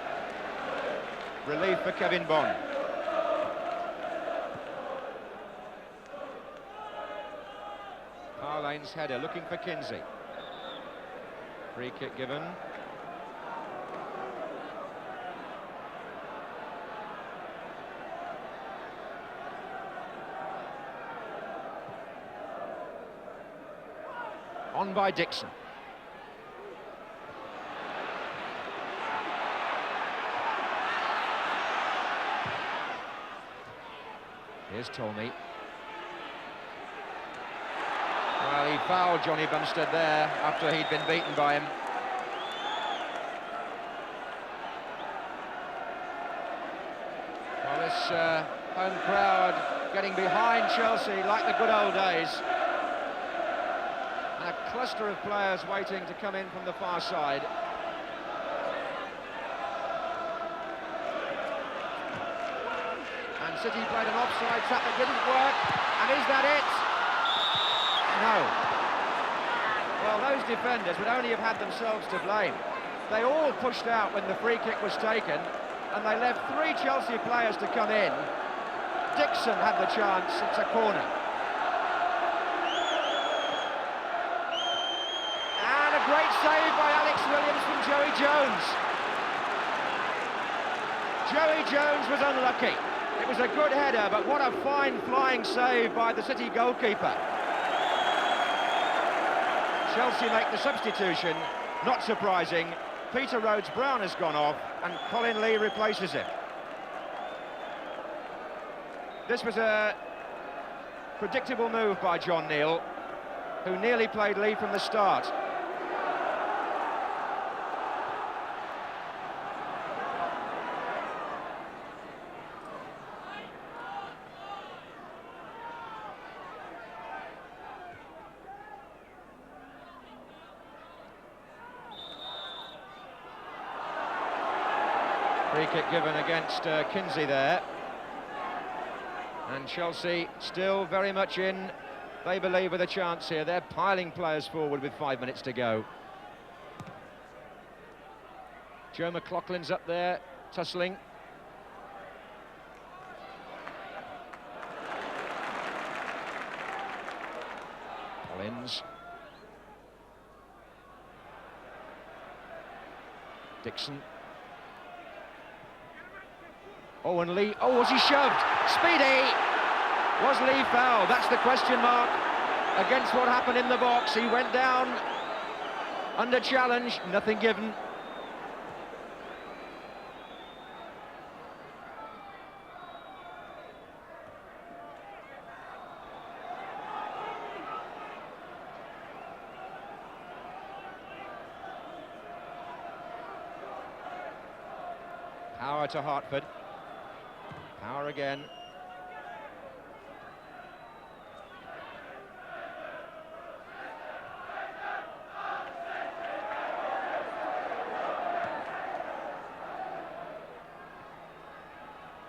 Relief for Kevin Bond. Parlane's header looking for Kinsey. Free kick given. On by Dixon. Here's Tolmie. Well, he fouled Johnny Bumstead there after he'd been beaten by him. Well, this home crowd getting behind Chelsea like the good old days. And a cluster of players waiting to come in from the far side. And City played an offside trap that didn't work. And is that it? No. Well, those defenders would only have had themselves to blame. They all pushed out when the free kick was taken, and they left 3 Chelsea players to come in. Dixon had the chance, it's a corner. And a great save by Alex Williams from Joey Jones. Joey Jones was unlucky. It was a good header, but what a fine flying save by the City goalkeeper. Chelsea make the substitution, not surprising. Peter Rhodes-Brown has gone off, and Colin Lee replaces him. This was a predictable move by John Neal, who nearly played Lee from the start. Free kick given against Kinsey there. And Chelsea still very much in, they believe, with a chance here. They're piling players forward with 5 minutes to go. Joe McLaughlin's up there, tussling. Collins. Dixon. Oh, and Lee, oh, was he shoved? Speedy! Was Lee foul? That's the question mark against what happened in the box. He went down under challenge, nothing given. Power to Hartford. Power again.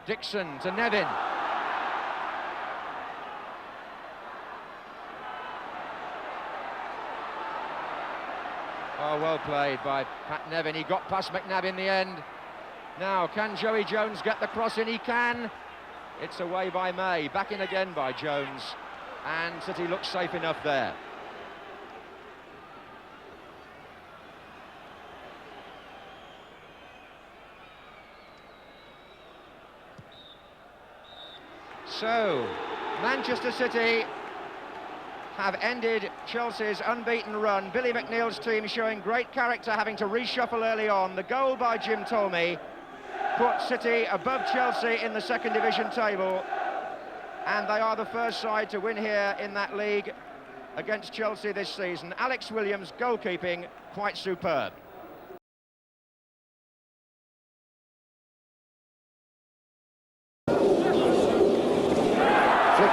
Dixon to Nevin. Oh, well played by Pat Nevin. He got past McNabb in the end. Now, can Joey Jones get the cross in? He can. It's away by May. Back in again by Jones. And City looks safe enough there. So, Manchester City have ended Chelsea's unbeaten run. Billy McNeil's team showing great character, having to reshuffle early on. The goal by Jim Tolmie put City above Chelsea in the second division table, and they are the first side to win here in that league against Chelsea this season. Alex Williams' goalkeeping quite superb.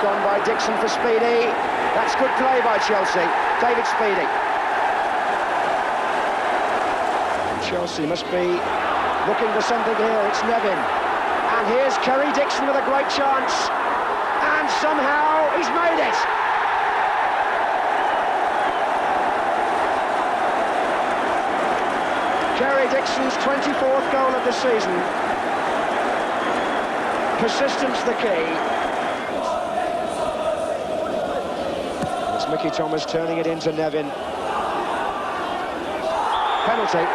Back on by Dixon for Speedy. That's good play by Chelsea. David Speedy. Chelsea must be looking for something here. It's Nevin. And here's Kerry Dixon with a great chance. And somehow he's made it. Kerry Dixon's 24th goal of the season. Persistence the key. It's Mickey Thomas turning it into Nevin. Penalty.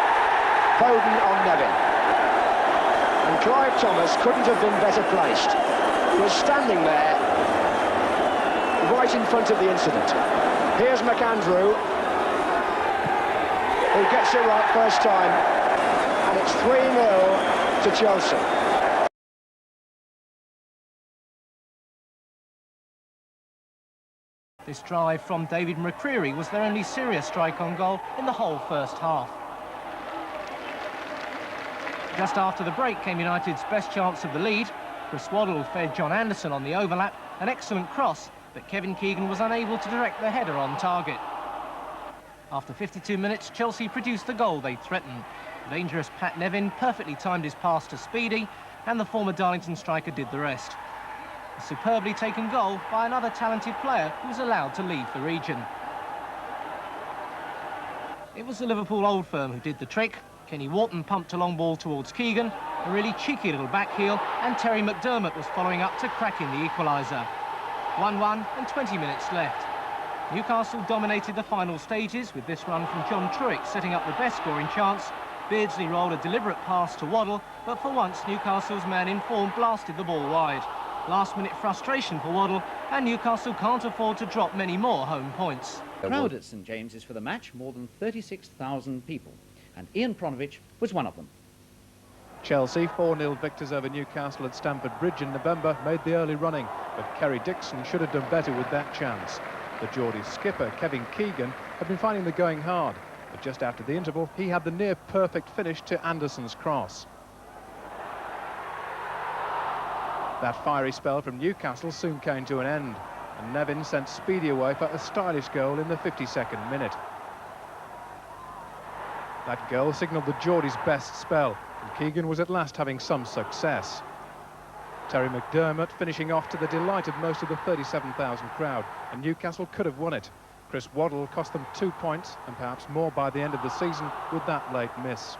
Foden on Nevin. And Clive Thomas couldn't have been better placed. He was standing there, right in front of the incident. Here's McAndrew, who gets it right first time, and it's 3-0 to Chelsea. This drive from David McCreary was their only serious strike on goal in the whole first half. Just after the break came United's best chance of the lead. Chris Waddle fed John Anderson on the overlap, an excellent cross, but Kevin Keegan was unable to direct the header on target. After 52 minutes, Chelsea produced the goal they threatened. Dangerous Pat Nevin perfectly timed his pass to Speedy, and the former Darlington striker did the rest. A superbly taken goal by another talented player who was allowed to leave the region. It was the Liverpool old firm who did the trick. Kenny Wharton pumped a long ball towards Keegan, a really cheeky little back heel, and Terry McDermott was following up to crack in the equaliser. 1-1 and 20 minutes left. Newcastle dominated the final stages with this run from John Truex setting up the best scoring chance. Beardsley rolled a deliberate pass to Waddle, but for once Newcastle's man in form blasted the ball wide. Last-minute frustration for Waddle, and Newcastle can't afford to drop many more home points. The crowd at St James's for the match, more than 36,000 people, and Ian Pronovich was one of them. Chelsea, 4-0 victors over Newcastle at Stamford Bridge in November, made the early running, but Kerry Dixon should have done better with that chance. The Geordie skipper, Kevin Keegan, had been finding the going hard, but just after the interval, he had the near-perfect finish to Anderson's cross. That fiery spell from Newcastle soon came to an end, and Nevin sent Speedy away for a stylish goal in the 52nd minute. That goal signalled the Geordies' best spell, and Keegan was at last having some success. Terry McDermott finishing off to the delight of most of the 37,000 crowd, and Newcastle could have won it. Chris Waddle cost them 2 points, and perhaps more by the end of the season with that late miss.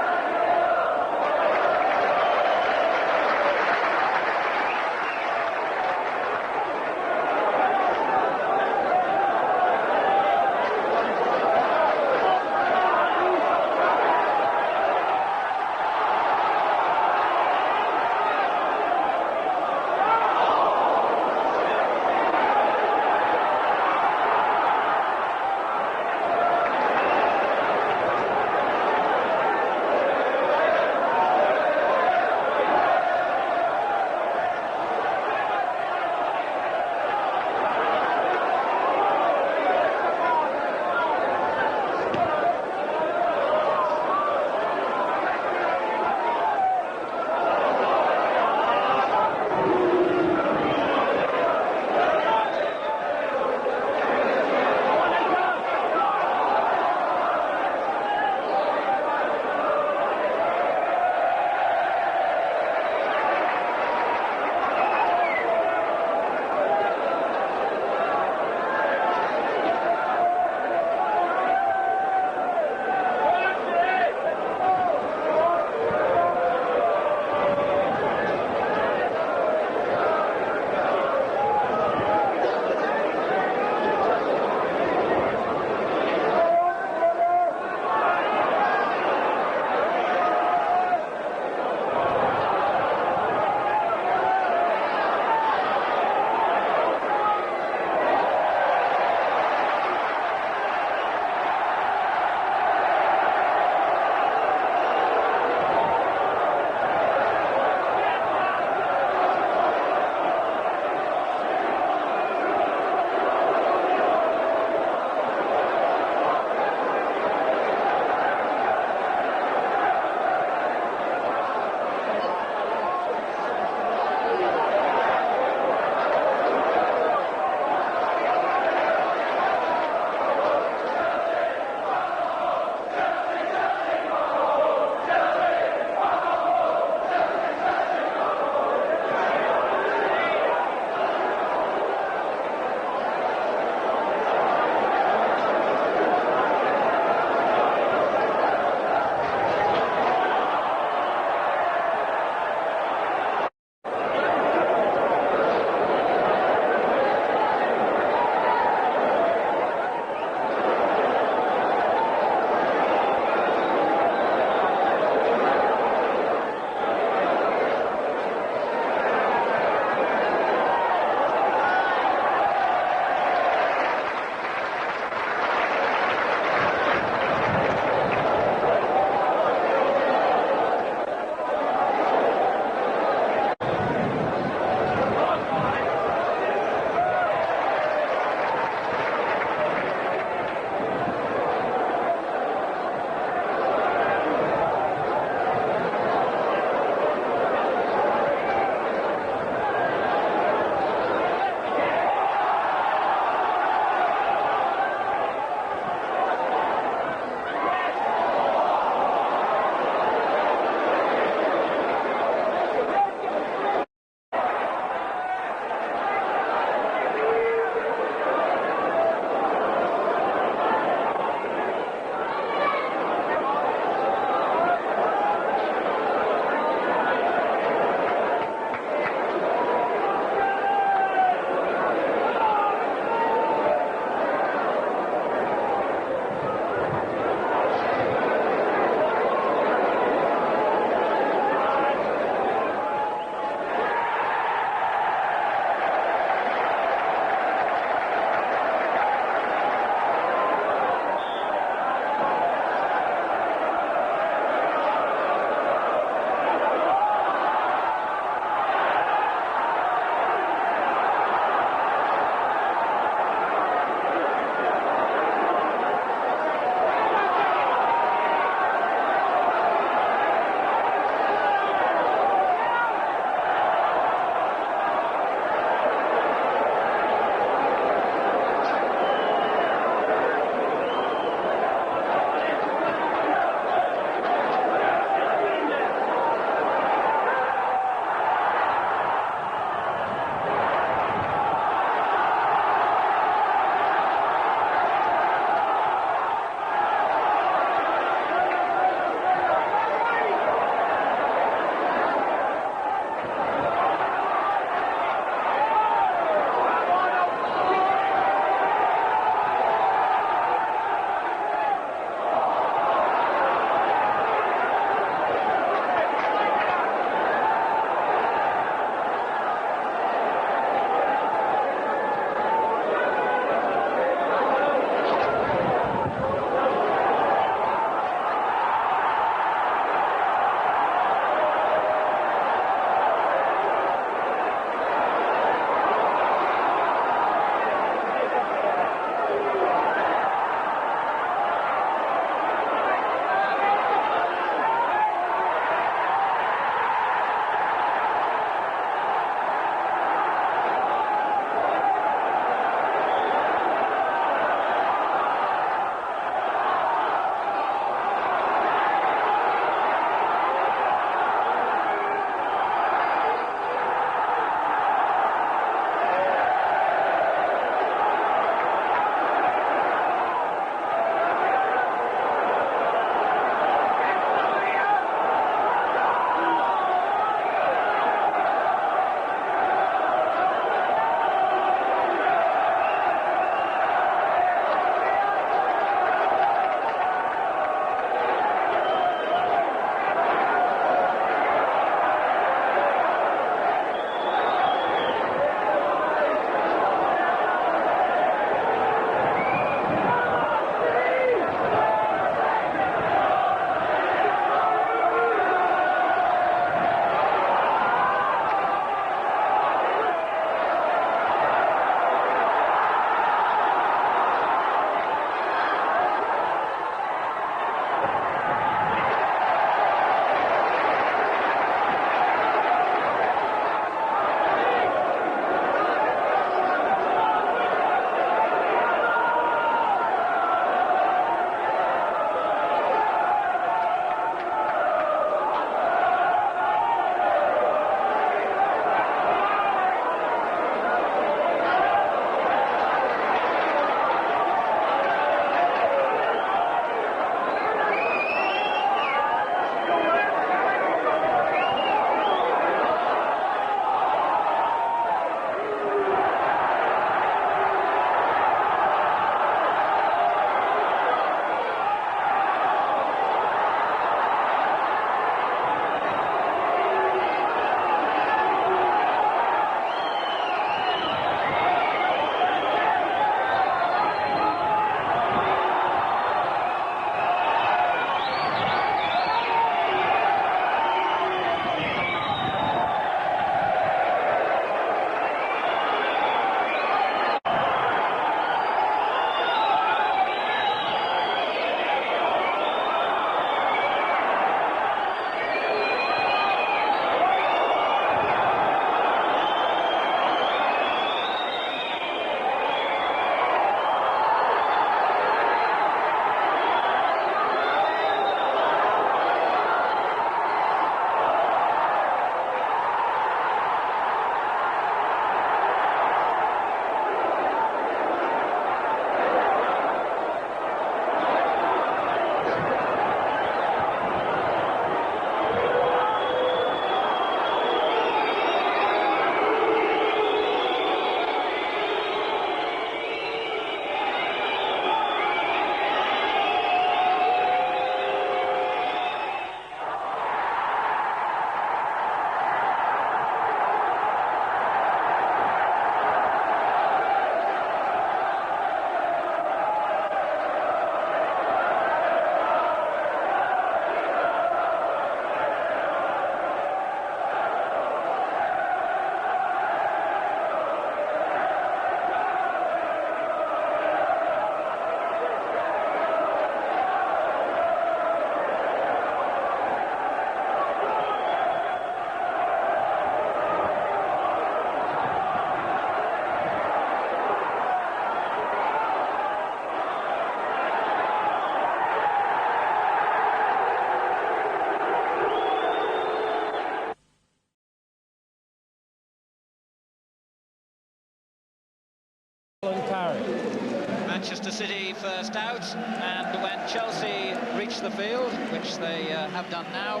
Manchester City first out, and when Chelsea reach the field, which they have done now,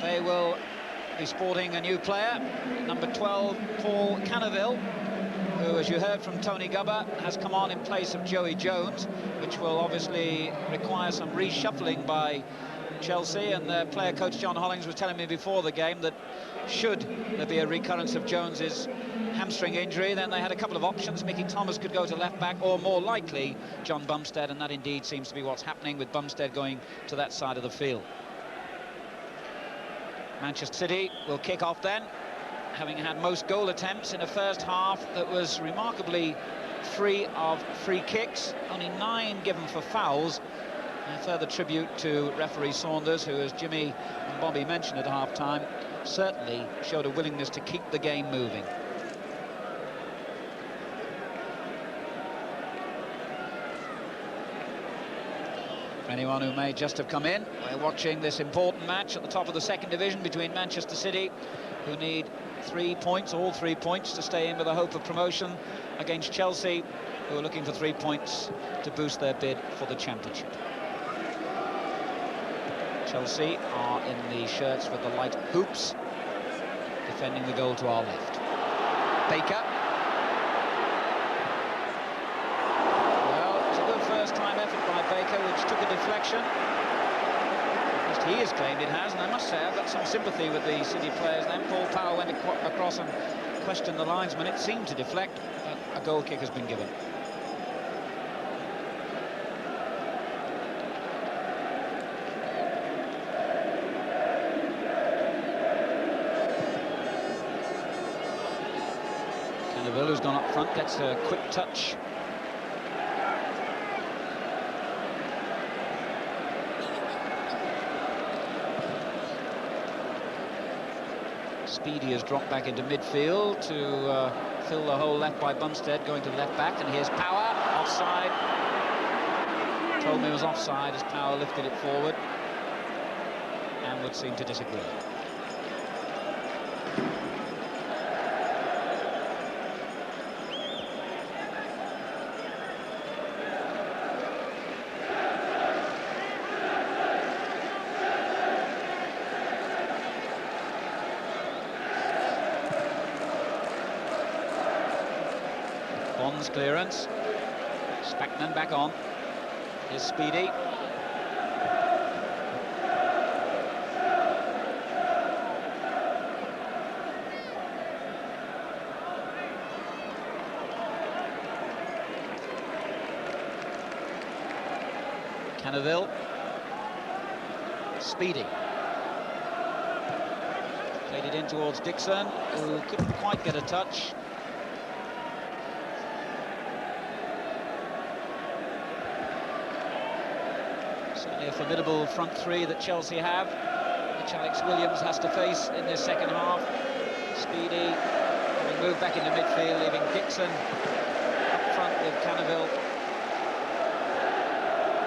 they will be sporting a new player, number 12, Paul Cannaville, who, as you heard from Tony Gubba, has come on in place of Joey Jones, which will obviously require some reshuffling by Chelsea. And their player coach John Hollings was telling me before the game that should there be a recurrence of Jones's hamstring injury, then they had a couple of options. Mickey Thomas could go to left back, or more likely John Bumstead, and that indeed seems to be what's happening, with Bumstead going to that side of the field. Manchester City will kick off then, having had most goal attempts in a first half that was remarkably free of free kicks, only 9 given for fouls. A further tribute to referee Saunders, who, as Jimmy and Bobby mentioned at half-time, certainly showed a willingness to keep the game moving. For anyone who may just have come in, we're watching this important match at the top of the second division between Manchester City, who need 3 points, all 3 points, to stay in with a hope of promotion, against Chelsea, who are looking for 3 points to boost their bid for the championship. Chelsea are in the shirts with the light hoops, defending the goal to our left. Baker. Well, it's a good first-time effort by Baker, which took a deflection. At least he has claimed it has, and I must say I've got some sympathy with the City players. Then Paul Power went across and questioned the linesman. It seemed to deflect, but a goal kick has been given. Who's gone up front, gets a quick touch. Speedy has dropped back into midfield to fill the hole left by Bumstead, going to left back, and here's Power, offside. Told me it was offside as Power lifted it forward, and would seem to disagree. Bond's clearance. Spackman back on. Here's Speedy. Cannaville. Speedy. Played it in towards Dixon, who couldn't quite get a touch. Certainly a formidable front three that Chelsea have, which Alex Williams has to face in this second half. Speedy having moved back into midfield, leaving Dixon up front with Cannaville.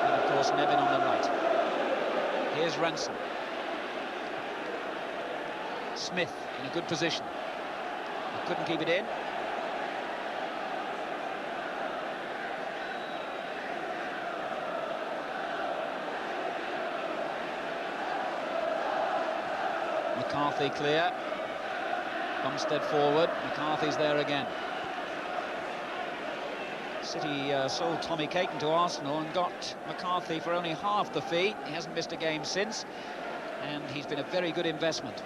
And of course Nevin on the right. Here's Ransom. Smith in a good position. He couldn't keep it in. McCarthy clear. Bumstead forward. McCarthy's there again. City sold Tommy Caton to Arsenal and got McCarthy for only half the fee. He hasn't missed a game since, and he's been a very good investment.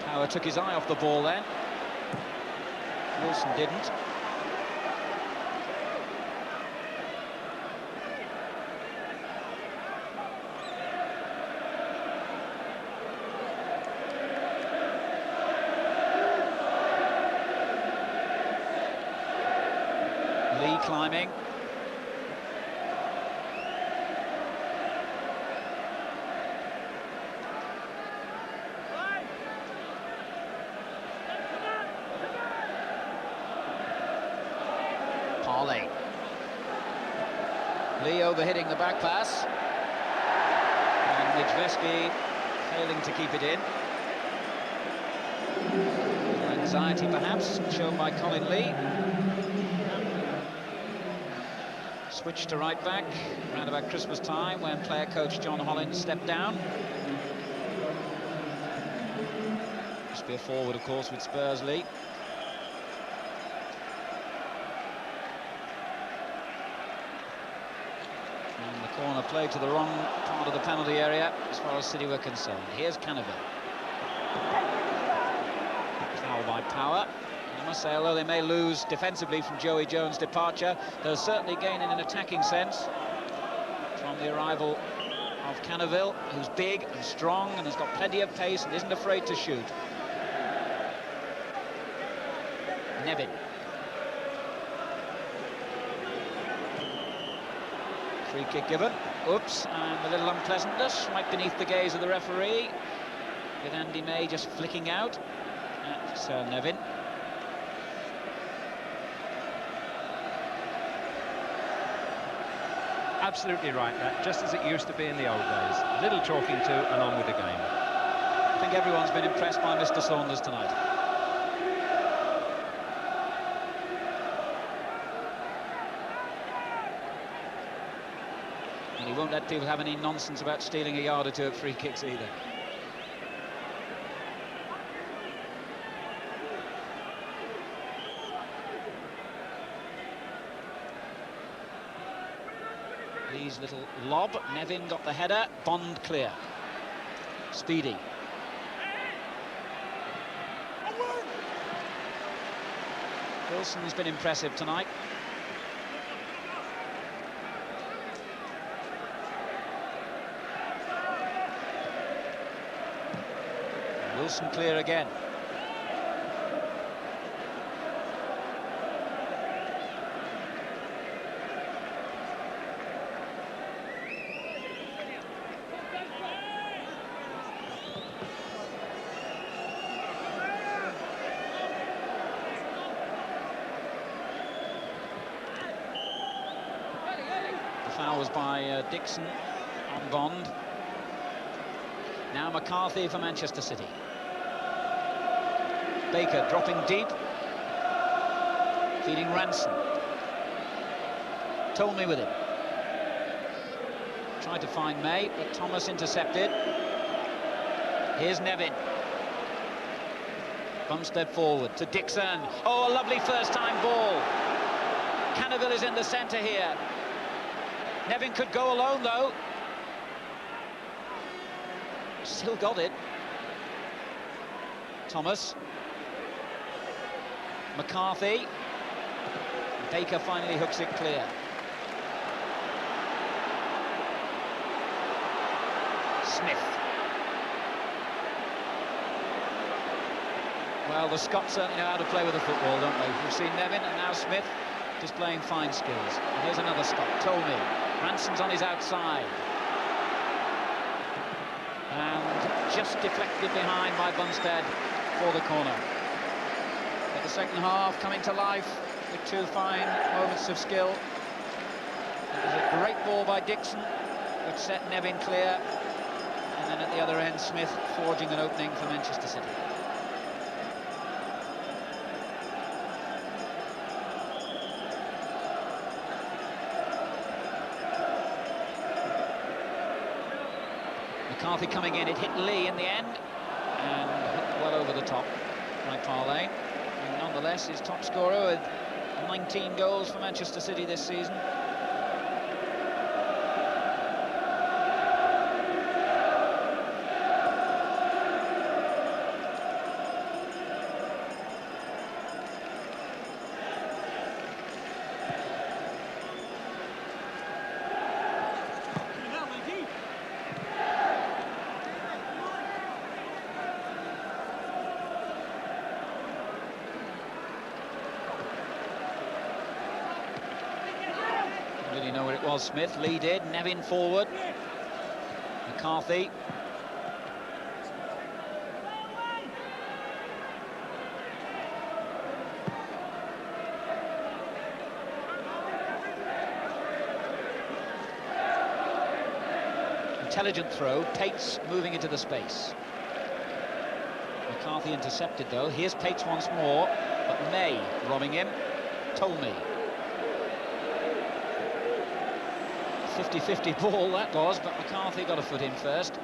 Power took his eye off the ball then. Wilson didn't. Lee climbing. Parley. Lee overhitting the back pass. And Nijveski failing to keep it in. anxiety, perhaps, shown by Colin Lee. Switched to right back around about Christmas time when player coach John Hollins stepped down. Used to be a forward, of course, with Spurs, Lee. And the corner played to the wrong part of the penalty area as far as City were concerned. Here's Cannaville. Foul by Power. I must say, although they may lose defensively from Joey Jones' departure, they'll certainly gain in an attacking sense from the arrival of Cannaville, who's big and strong and has got plenty of pace and isn't afraid to shoot. Nevin. Free kick given. Oops, and a little unpleasantness right beneath the gaze of the referee, with Andy May just flicking out at Nevin. Absolutely right, that, just as it used to be in the old days. Little talking to and on with the game. I think everyone's been impressed by Mr. Saunders tonight. And he won't let people have any nonsense about stealing a yard or two at free kicks either. Lee's little lob. Nevin got the header. Bond clear. Speedy. Wilson's been impressive tonight. Wilson clear again. Foul was by Dixon on Bond. Now McCarthy for Manchester City. Baker dropping deep. Feeding Ranson. Tolmie with him. Tried to find May, but Thomas intercepted. Here's Nevin. Bumstead forward to Dixon. Oh, a lovely first-time ball. Cannaville is in the centre here. Nevin could go alone, though. Still got it. Thomas. McCarthy. Baker finally hooks it clear. Smith. Well, the Scots certainly know how to play with the football, don't they? We've seen Nevin and now Smith displaying fine skills. And here's another Scot, Tolmie. Ranson's on his outside. And just deflected behind by Bumstead for the corner. But the second half coming to life with two fine moments of skill. It was a great ball by Dixon, which set Nevin clear. And then at the other end, Smith forging an opening for Manchester City. McCarthy coming in, it hit Lee in the end, and hooked well over the top, right Parlay. And nonetheless, his top scorer with 19 goals for Manchester City this season. Really know where it was, Smith. Lee did. Nevin forward. McCarthy. Intelligent throw. Tates moving into the space. McCarthy intercepted though. Here's Pates once more, but May robbing him. Tolmie. 50-50 ball that was, but McCarthy got a foot in first.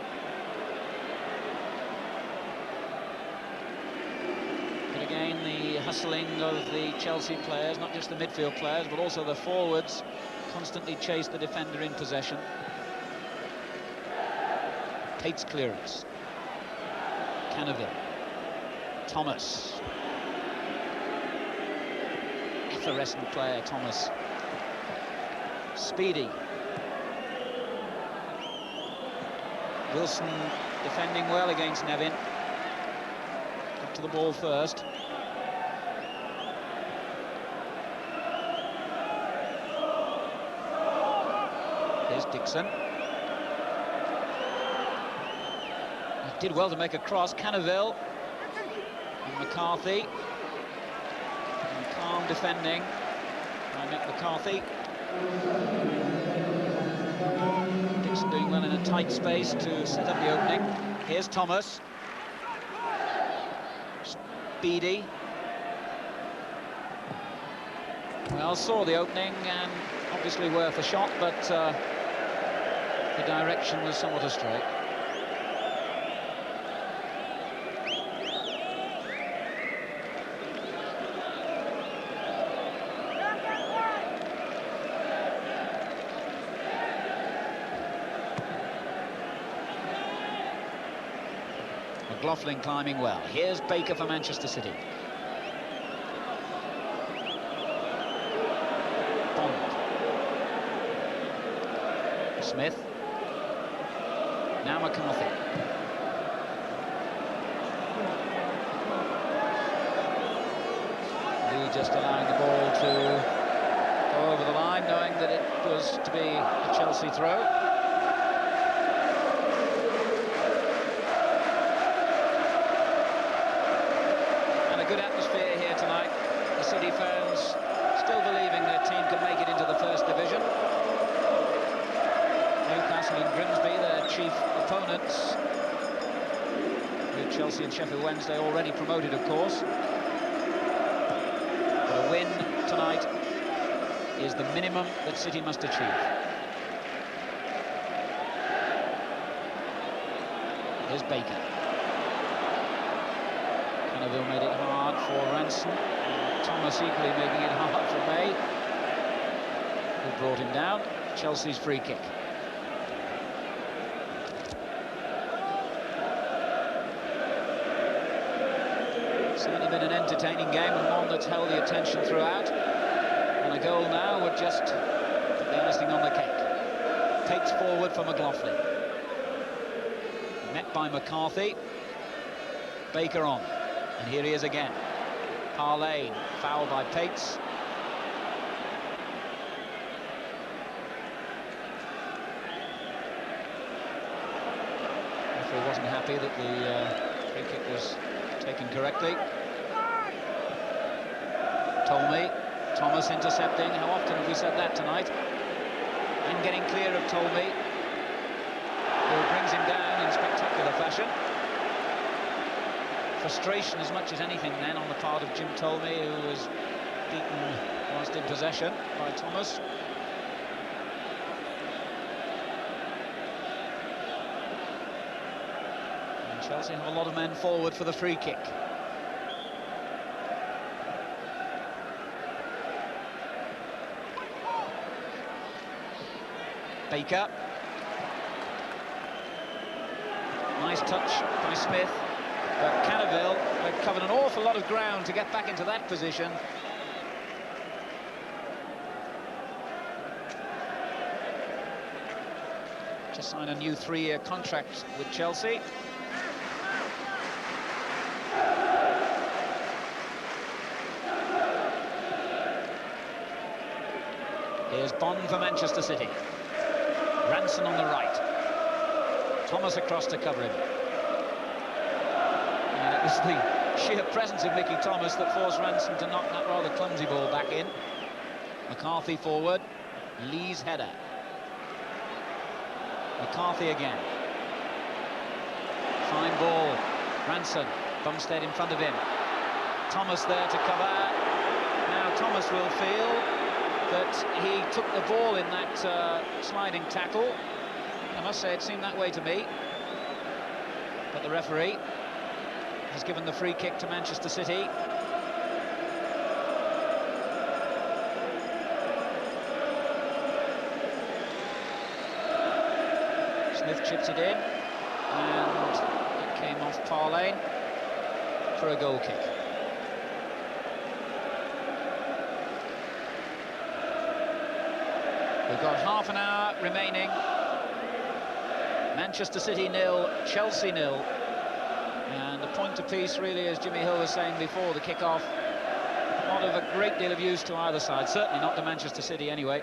But again, the hustling of the Chelsea players, not just the midfield players, but also the forwards, constantly chase the defender in possession. Pates clearance. Cannaville. Thomas. Effervescent player, Thomas. Speedy. Wilson defending well against Nevin. Up to the ball first. Here's Dixon. He did well to make a cross. Cannaville and McCarthy. And calm defending by Mick McCarthy. Dixon doing well in a tight space to set up the opening. Here's Thomas. Speedy. Well, saw the opening and obviously worth a shot, but the direction was somewhat astray. McLaughlin climbing well. Here's Baker for Manchester City. Bond. Smith. Now McCarthy. Lee just allowing the ball to go over the line, knowing that it was to be a Chelsea throw. Good atmosphere here tonight. The City fans still believing their team can make it into the first division. Newcastle and Grimsby, their chief opponents, with Chelsea and Sheffield Wednesday already promoted, of course. But a win tonight is the minimum that City must achieve. Here's Baker. Cannaville made it hard for Ranson. Thomas equally making it hard for May, who brought him down. Chelsea's free kick. Certainly been an entertaining game and one that's held the attention throughout. And a goal now would just put the icing on the cake. Takes forward for McLaughlin. Met by McCarthy. Baker on. And here he is again. Parlane, foul by Pates. Referee wasn't happy that the free kick was taken correctly. Tolmie, Thomas intercepting. How often have we said that tonight? And getting clear of Tolmie, who brings him down in spectacular fashion. Frustration as much as anything then on the part of Jim Tolmie, who was beaten whilst in possession by Thomas. And Chelsea have a lot of men forward for the free kick. Baker. Nice touch by Smith. But Cannaville had covered an awful lot of ground to get back into that position. Just signed a new 3-year contract with Chelsea. Here's Bond for Manchester City. Ranson on the right. Thomas across to cover him. And it was the sheer presence of Mickey Thomas that forced Ranson to knock that rather clumsy ball back in. McCarthy forward. Lee's header. McCarthy again. Fine ball. Ranson Bumstead in front of him. Thomas there to cover. Now Thomas will feel that he took the ball in that sliding tackle. I must say it seemed that way to me. But the referee has given the free kick to Manchester City. Smith chips it in, and it came off Parlane for a goal kick. We've got half an hour remaining. Manchester City 0, Chelsea 0. And a point apiece, really, as Jimmy Hill was saying before the kick-off. Not of a great deal of use to either side, certainly not to Manchester City anyway.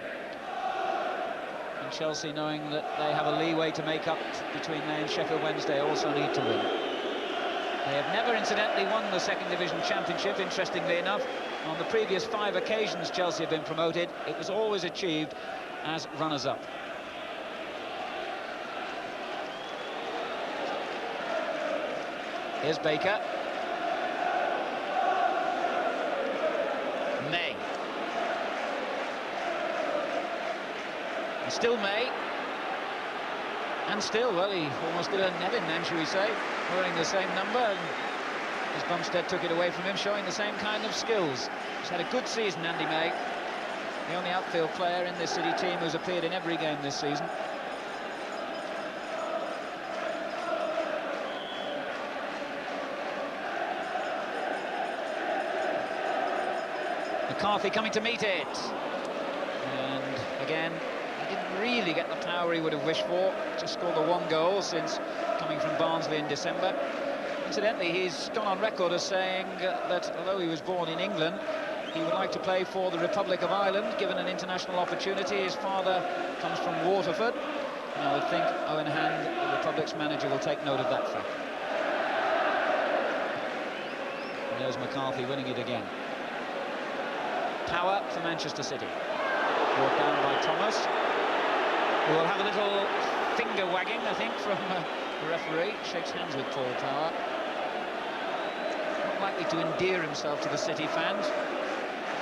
And Chelsea, knowing that they have a leeway to make up between they and Sheffield Wednesday, also need to win. They have never, incidentally, won the Second Division Championship, interestingly enough. On the previous 5 occasions Chelsea have been promoted, it was always achieved as runners-up. Here's Baker. May. And still May. And still, well, he almost did a Nevin then, shall we say, wearing the same number. And as Bumstead took it away from him, showing the same kind of skills. He's had a good season, Andy May. The only outfield player in this City team who's appeared in every game this season. McCarthy coming to meet it. And again, he didn't really get the power he would have wished for. Just scored the 1 goal since coming from Barnsley in December. Incidentally, he's gone on record as saying that although he was born in England, he would like to play for the Republic of Ireland, given an international opportunity. His father comes from Waterford, and I would think Owen Hand, the Republic's manager, will take note of that fact. And there's McCarthy winning it again. Power for Manchester City. Brought down by Thomas, who will have a little finger wagging, I think, from the referee. Shakes hands with Paul Power. Not likely to endear himself to the City fans.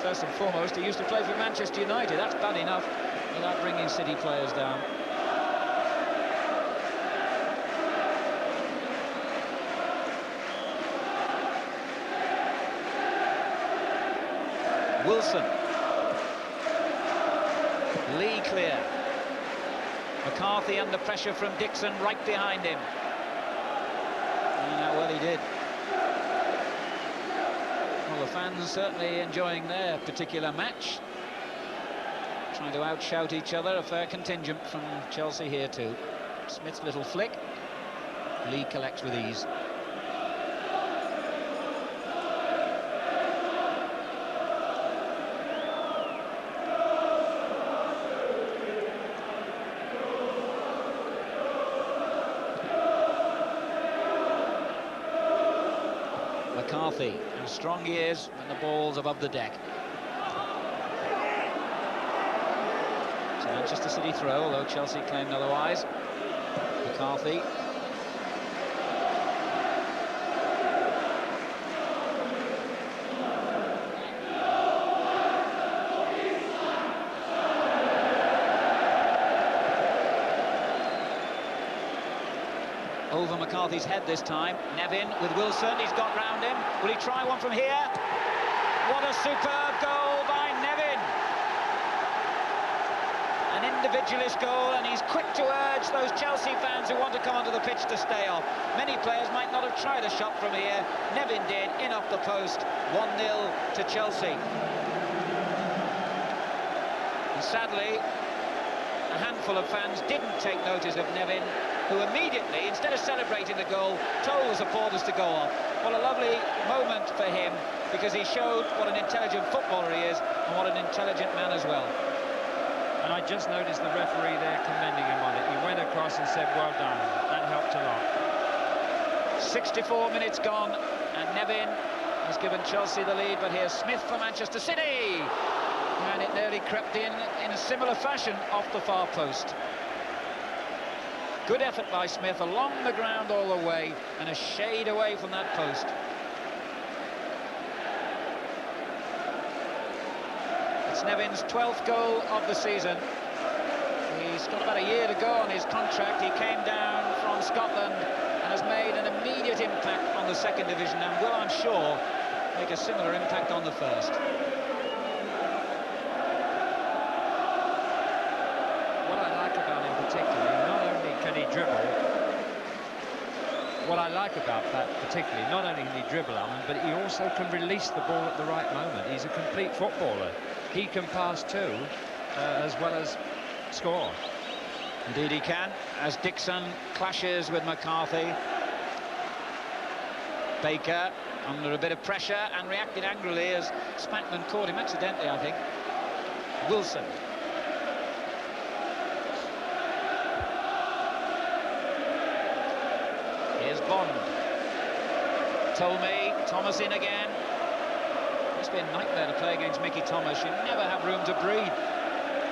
First and foremost, he used to play for Manchester United. That's bad enough without bringing City players down. Wilson. Lee clear. McCarthy under pressure from Dixon right behind him. And how well he did. Well, the fans certainly enjoying their particular match. Trying to outshout each other. A fair contingent from Chelsea here too. Smith's little flick. Lee collects with ease. McCarthy, how strong he is when the ball's above the deck. It's a Manchester City throw, although Chelsea claimed otherwise. McCarthy. Over McCarthy's head this time. Nevin with Wilson, he's got round him. Will he try one from here? What a superb goal by Nevin. An individualist goal, and he's quick to urge those Chelsea fans who want to come onto the pitch to stay off. Many players might not have tried a shot from here. Nevin did, in off the post. 1-0 to Chelsea. And sadly, a handful of fans didn't take notice of Nevin, who immediately, instead of celebrating the goal, told the supporters to go off. What a lovely moment for him, because he showed what an intelligent footballer he is, and what an intelligent man as well. And I just noticed the referee there commending him on it. He went across and said, well done. That helped a lot. 64 minutes gone, and Nevin has given Chelsea the lead, but here's Smith for Manchester City. And it nearly crept in a similar fashion off the far post. Good effort by Smith, along the ground all the way, and a shade away from that post. It's Nevin's 12th goal of the season. He's got about a year to go on his contract. He came down from Scotland and has made an immediate impact on the second division, and will, I'm sure, make a similar impact on the first. What I like about him particularly, not only can he dribble, what I like about that particularly, not only can he dribble, Alan, but he also can release the ball at the right moment. He's a complete footballer. He can pass too, as well as score. Indeed he can, as Dixon clashes with McCarthy. Baker under a bit of pressure and reacted angrily as Spackman caught him accidentally, I think. Wilson. Here's Bond. Tolmie, Thomas in again. Must be a nightmare to play against Mickey Thomas. You never have room to breathe.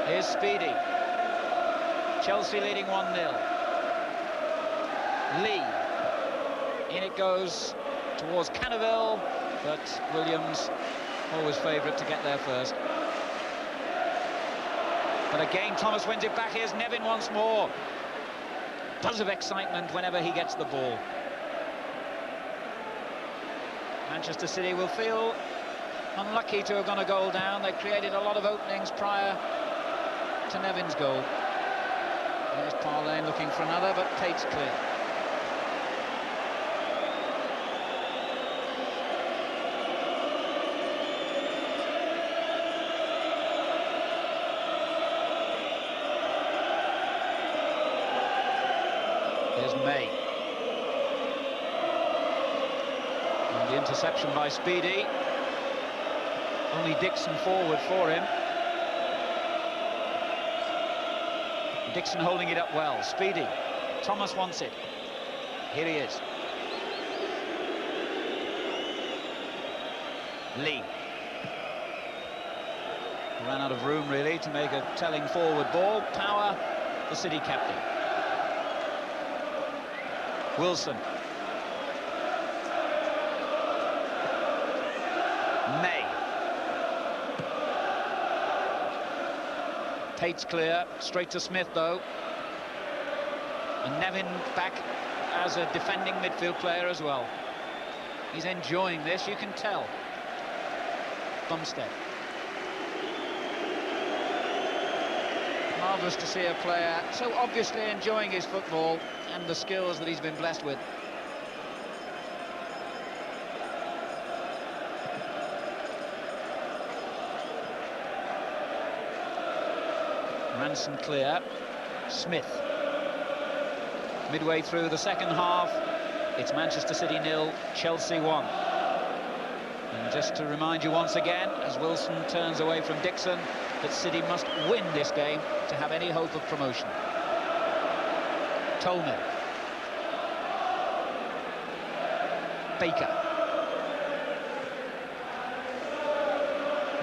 Here's Speedy. Chelsea leading 1-0. Lee. In it goes towards Cannaville, but Williams always favourite to get there first. But again, Thomas wins it back. Here's Nevin once more. Tons of excitement whenever he gets the ball. Manchester City will feel unlucky to have gone a goal down. They created a lot of openings prior to Nevin's goal. There's Parlane looking for another, but Tate's clear. Here's May. And the interception by Speedy. Only Dixon forward for him. Dixon holding it up well. Speedy. Thomas wants it. Here he is. Lee. Ran out of room, really, to make a telling forward ball. Power, the City captain. Wilson. May. Tate's clear, straight to Smith though. And Nevin back as a defending midfield player as well. He's enjoying this, you can tell. Bumstead. Marvellous to see a player so obviously enjoying his football and the skills that he's been blessed with. Ranson clear. Smith. Midway through the second half, it's Manchester City 0, Chelsea 1. And just to remind you once again, as Wilson turns away from Dixon, that City must win this game to have any hope of promotion. Tolman. Baker.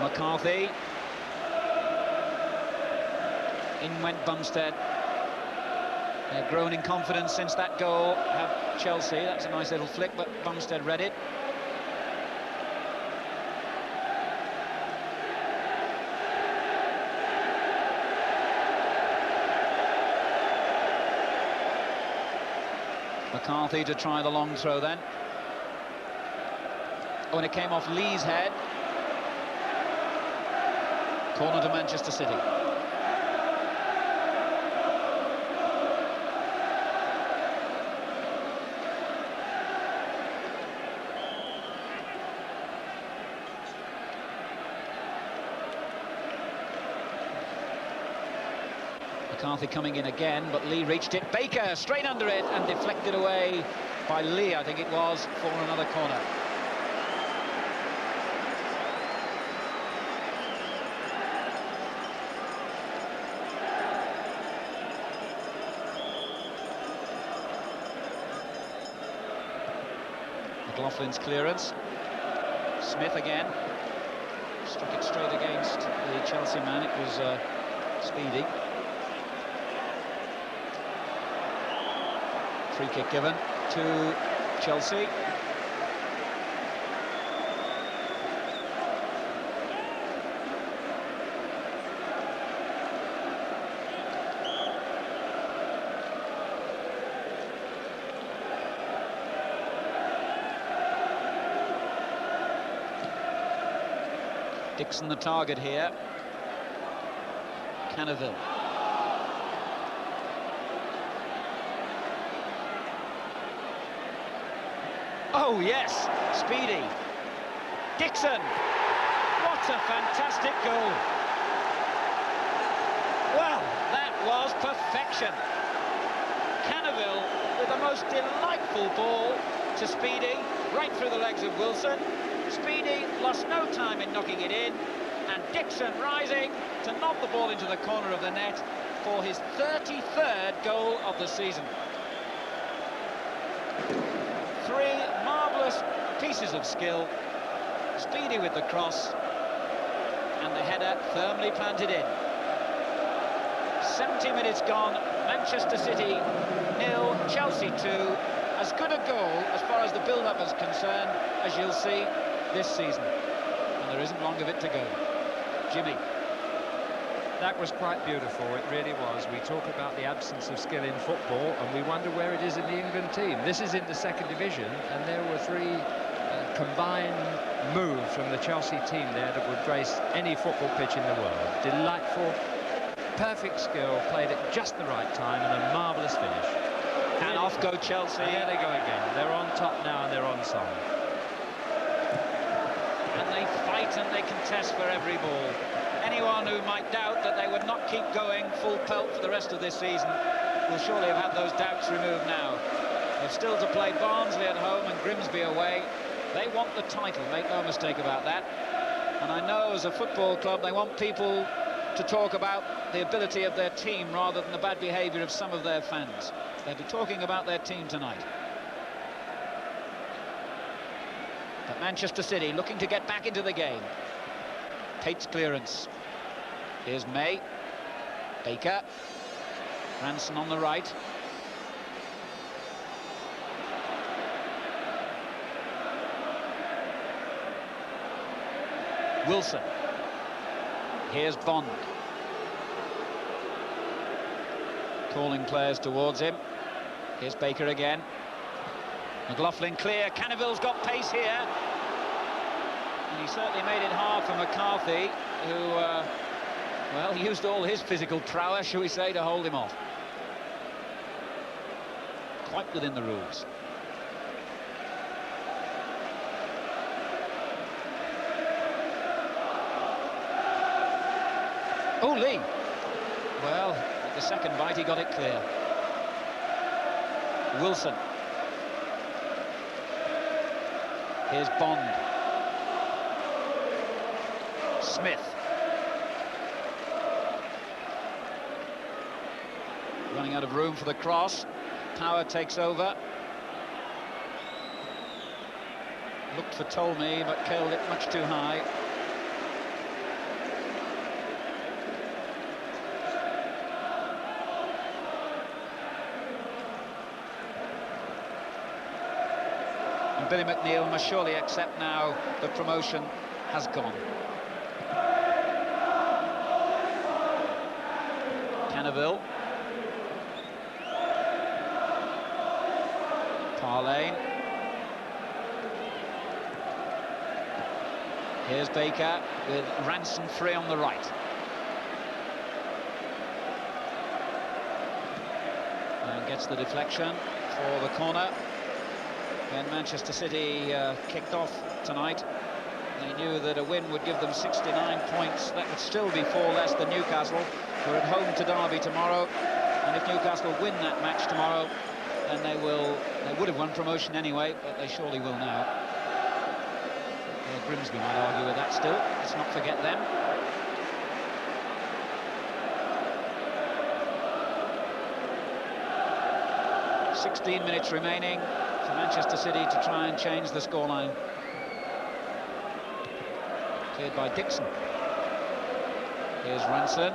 McCarthy. In went Bumstead. They've grown in confidence since that goal, have Chelsea. That's a nice little flick, but Bumstead read it. McCarthy to try the long throw then. Oh, and it came off Lee's head. Corner to Manchester City. McCarthy coming in again, but Lee reached it. Baker straight under it and deflected away by Lee, I think it was, for another corner. McLaughlin's clearance. Smith again. Struck it straight against the Chelsea man. It was Speedy. Free kick given to Chelsea. Dixon the target here. Cannaville. Oh yes, Speedy. Dixon. What a fantastic goal. Well, that was perfection. Cannaville with the most delightful ball to Speedy, right through the legs of Wilson. Speedy lost no time in knocking it in, and Dixon rising to knock the ball into the corner of the net for his 33rd goal of the season. Three marvellous pieces of skill. Speedy with the cross, and the header firmly planted in. 70 minutes gone, Manchester City 0, Chelsea 2. As good a goal, as far as the build-up is concerned, as you'll see this season. And there isn't long of it to go. Jimmy. That was quite beautiful, it really was. We talk about the absence of skill in football, and we wonder where it is in the England team. This is in the second division, and there were three combined moves from the Chelsea team there that would grace any football pitch in the world. Delightful, perfect skill, played at just the right time, and a marvellous finish. And off go Chelsea. And there they go again. They're on top now, and they're on song. And they fight and they contest for every ball. Anyone who might doubt that they would not keep going full pelt for the rest of this season will surely have had those doubts removed now. They've still to play Barnsley at home and Grimsby away. They want the title, make no mistake about that. And I know as a football club they want people to talk about the ability of their team rather than the bad behaviour of some of their fans. They'll be talking about their team tonight. But Manchester City looking to get back into the game. Tate's clearance. Here's May. Baker. Ranson on the right. Wilson. Here's Bond. Calling players towards him. Here's Baker again. McLaughlin clear. Cannaville's got pace here. And he certainly made it hard for McCarthy, who, well, used all his physical prowess, shall we say, to hold him off. Quite within the rules. Oh, Lee. Well, at the second bite, he got it clear. Wilson. Here's Bond. Smith. Running out of room for the cross. Power takes over. Looked for Tolmie, but curled it much too high. And Billy McNeil must surely accept now the promotion has gone. Cannaville. Parlane. Here's Baker with Ranson free on the right. And gets the deflection for the corner. When Manchester City kicked off tonight, they knew that a win would give them 69 points. That would still be 4 less than Newcastle, who are at home to Derby tomorrow. And if Newcastle win that match tomorrow, then they would have won promotion anyway, but they surely will now. Well, Grimsby might argue with that still. Let's not forget them. "16 minutes remaining for Manchester City to try and change the scoreline." Cleared by Dixon. Here's Ranson.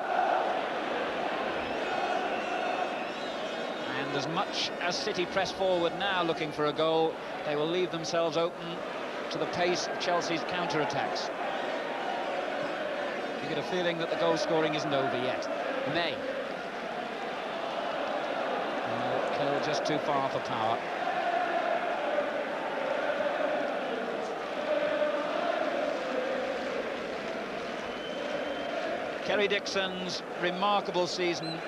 And as much as City press forward now looking for a goal, they will leave themselves open to the pace of Chelsea's counter-attacks. You get a feeling that the goal scoring isn't over yet. May. Curled just too far for power. Kerry Dixon's remarkable season,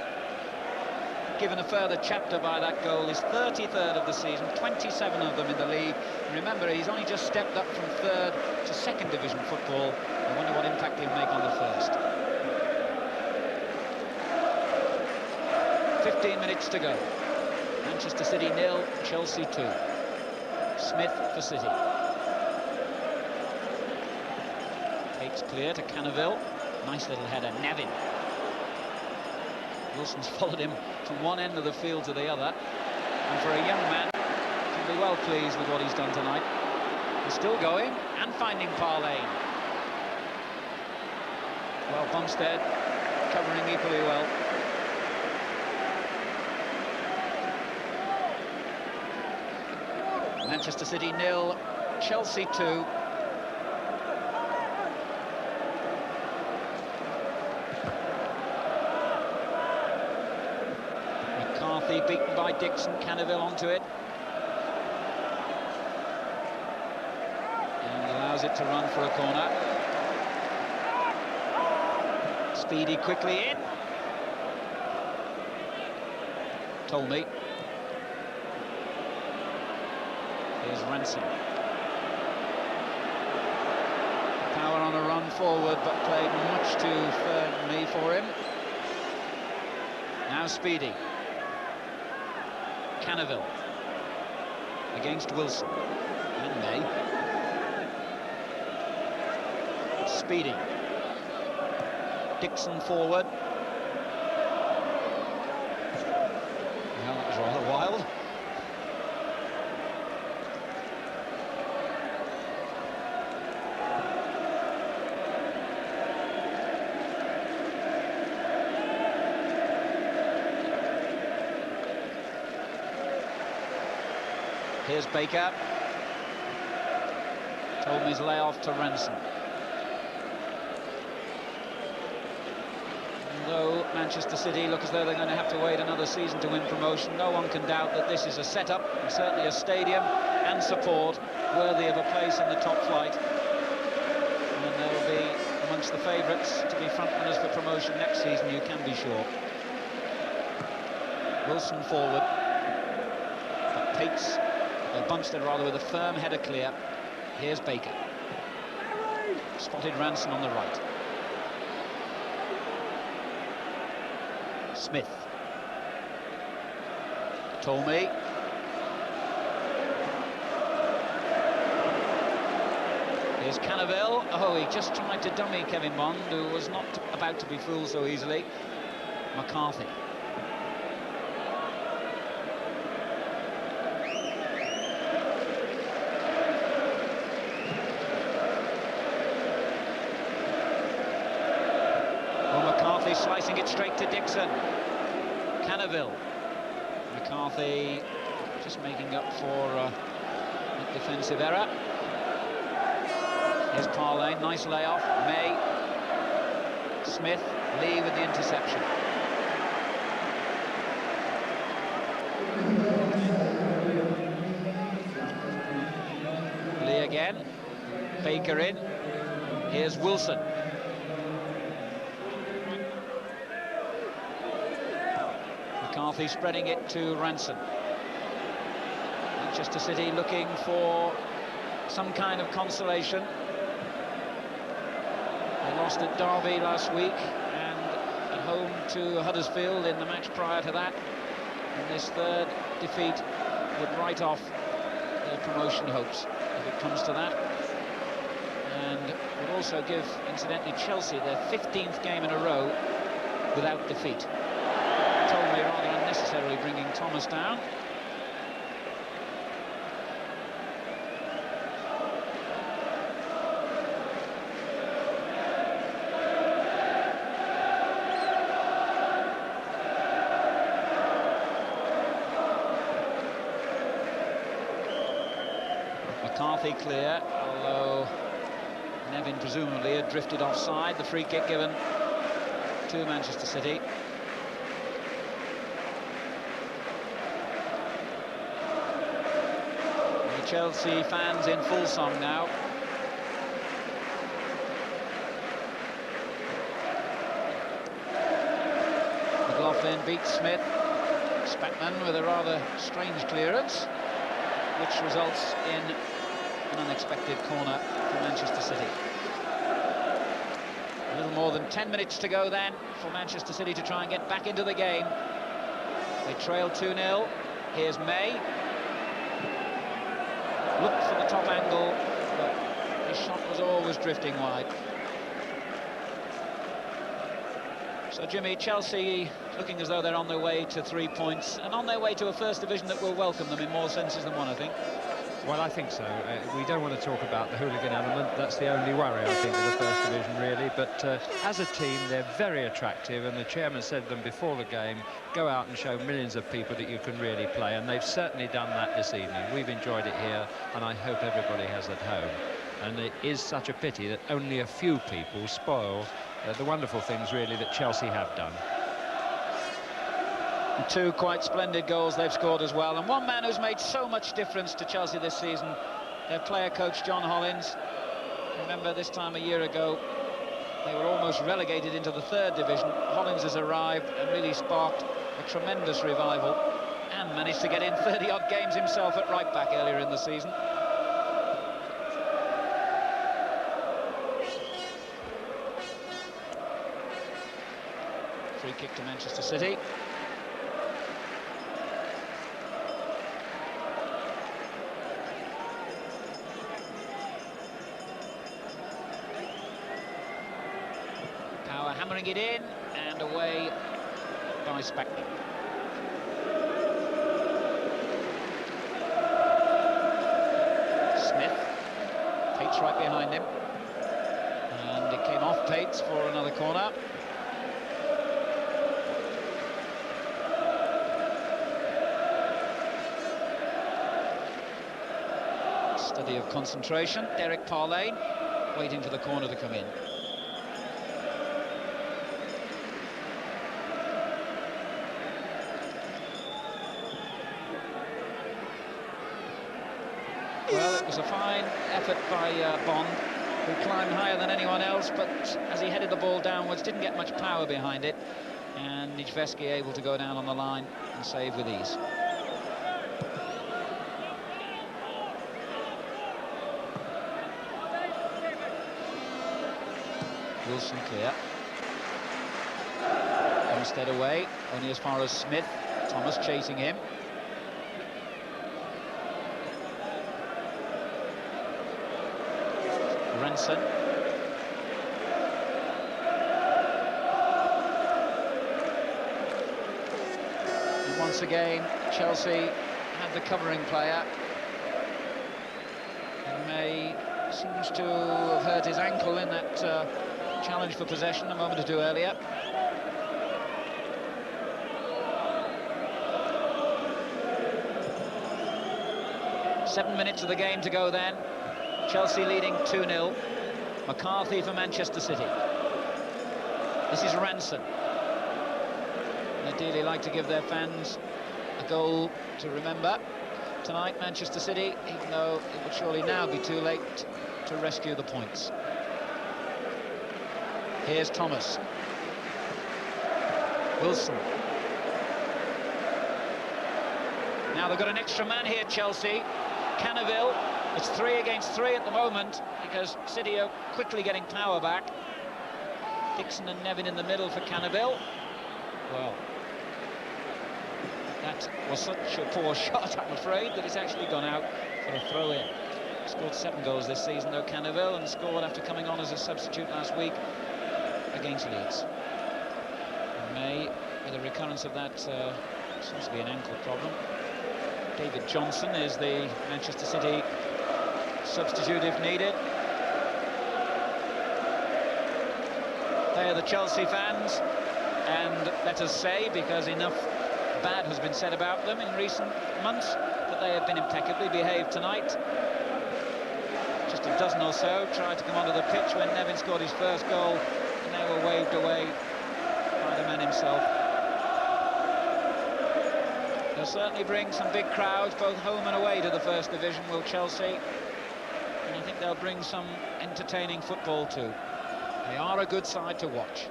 given a further chapter by that goal, his 33rd of the season, 27 of them in the league. And remember, he's only just stepped up from 3rd to 2nd division football. I wonder what impact he'll make on the 1st. 15 minutes to go. Manchester City 0, Chelsea 2. Smith for City. Takes clear to Cannaville. Nice little header, Nevin. Wilson's followed him from one end of the field to the other. And for a young man, can be well pleased with what he's done tonight. He's still going and finding Parlane. Well, Bumstead covering equally well. Manchester City 0, Chelsea 2. McCarthy beaten by Dixon, Cannaville onto it. And allows it to run for a corner. Speedy quickly in. Tolmie. Here's Ransom. Power on a run forward, but played much too firmly for him. Now Speedy. Cannaville against Wilson. And May. Speedy. Dixon forward. Well, that was rather wild. Here's Baker. Tolmie's layoff to Ransom. Although Manchester City look as though they're going to have to wait another season to win promotion, no one can doubt that this is a setup, and certainly a stadium and support worthy of a place in the top flight. And they'll be amongst the favourites to be frontrunners for promotion next season, you can be sure. Wilson forward. But Pates, Bumstead rather, with a firm header clear. Here's Baker. Spotted Ransom on the right. Smith. Tolmie. Here's Cannaville. Oh, he just tried to dummy Kevin Bond, who was not about to be fooled so easily. McCarthy. Slicing it straight to Dixon. Cannaville. McCarthy just making up for a defensive error. Here's Parlane, nice layoff. May. Smith, Lee with the interception. Lee again. Baker in. Here's Wilson. McCarthy spreading it to Ransom. Manchester City looking for some kind of consolation. They lost at Derby last week and at home to Huddersfield in the match prior to that. And this third defeat would write off their promotion hopes if it comes to that. And would also give, incidentally, Chelsea their 15th game in a row without defeat. Tolmie rather unnecessarily bringing Thomas down. McCarthy clear, although Nevin presumably had drifted offside. The free kick given to Manchester City. And the Chelsea fans in full song now. McLaughlin beats Smith. Spatman with a rather strange clearance, which results in an unexpected corner for Manchester City. A little more than 10 minutes to go then for Manchester City to try and get back into the game. They trail 2-0. Here's May. Looked for the top angle, but his shot was always drifting wide. So, Jimmy, Chelsea looking as though they're on their way to 3 points and on their way to a First Division that will welcome them in more senses than one, I think. Well, I think so. We don't want to talk about the hooligan element. That's the only worry, I think, with the First Division, really. But as a team, they're very attractive, and the chairman said to them before the game, go out and show millions of people that you can really play, and they've certainly done that this evening. We've enjoyed it here, and I hope everybody has at home. And it is such a pity that only a few people spoil the wonderful things, really, that Chelsea have done. And 2 quite splendid goals they've scored as well. And one man who's made so much difference to Chelsea this season, their player coach, John Hollins. Remember, this time a year ago, they were almost relegated into the 3rd division. Hollins has arrived and really sparked a tremendous revival and managed to get in 30-odd games himself at right back earlier in the season. Free kick to Manchester City. Power hammering it in, and away by Spatman. Smith. Pates right behind him. And it came off Pates for another corner. Study of concentration. Derek Parlane waiting for the corner to come in. Well, it was a fine effort by Bond, who climbed higher than anyone else, but as he headed the ball downwards, didn't get much power behind it, and Nijveski able to go down on the line and save with ease. Wilson clear. Instead away, only as far as Smith. Thomas chasing him. Renson. And once again, Chelsea had the covering player. And May seems to have hurt his ankle in that challenge for possession a moment or two earlier. Seven minutes of the game to go then. Chelsea leading 2-0. McCarthy for Manchester City. This is Ranson. They ideally like to give their fans a goal to remember. Tonight, Manchester City, even though it would surely now be too late to rescue the points. Here's Thomas. Wilson. Now they've got an extra man here, Chelsea. Cannaville. It's 3 against 3 at the moment because City are quickly getting power back. Dixon and Nevin in the middle for Cannaville. Well, that was such a poor shot, I'm afraid, that it's actually gone out for a throw-in. Scored 7 goals this season, though, Cannaville, and scored after coming on as a substitute last week against Leeds. And May, with a recurrence of that, seems to be an ankle problem. David Johnson is the Manchester City substitute if needed. They are the Chelsea fans, and let us say, because enough bad has been said about them in recent months, that they have been impeccably behaved tonight. just a dozen or so tried to come onto the pitch when Nevin scored his first goal, and they were waved away by the man himself. They'll certainly bring some big crowds, both home and away, to the First Division, will Chelsea. And I think they'll bring some entertaining football too. They are a good side to watch.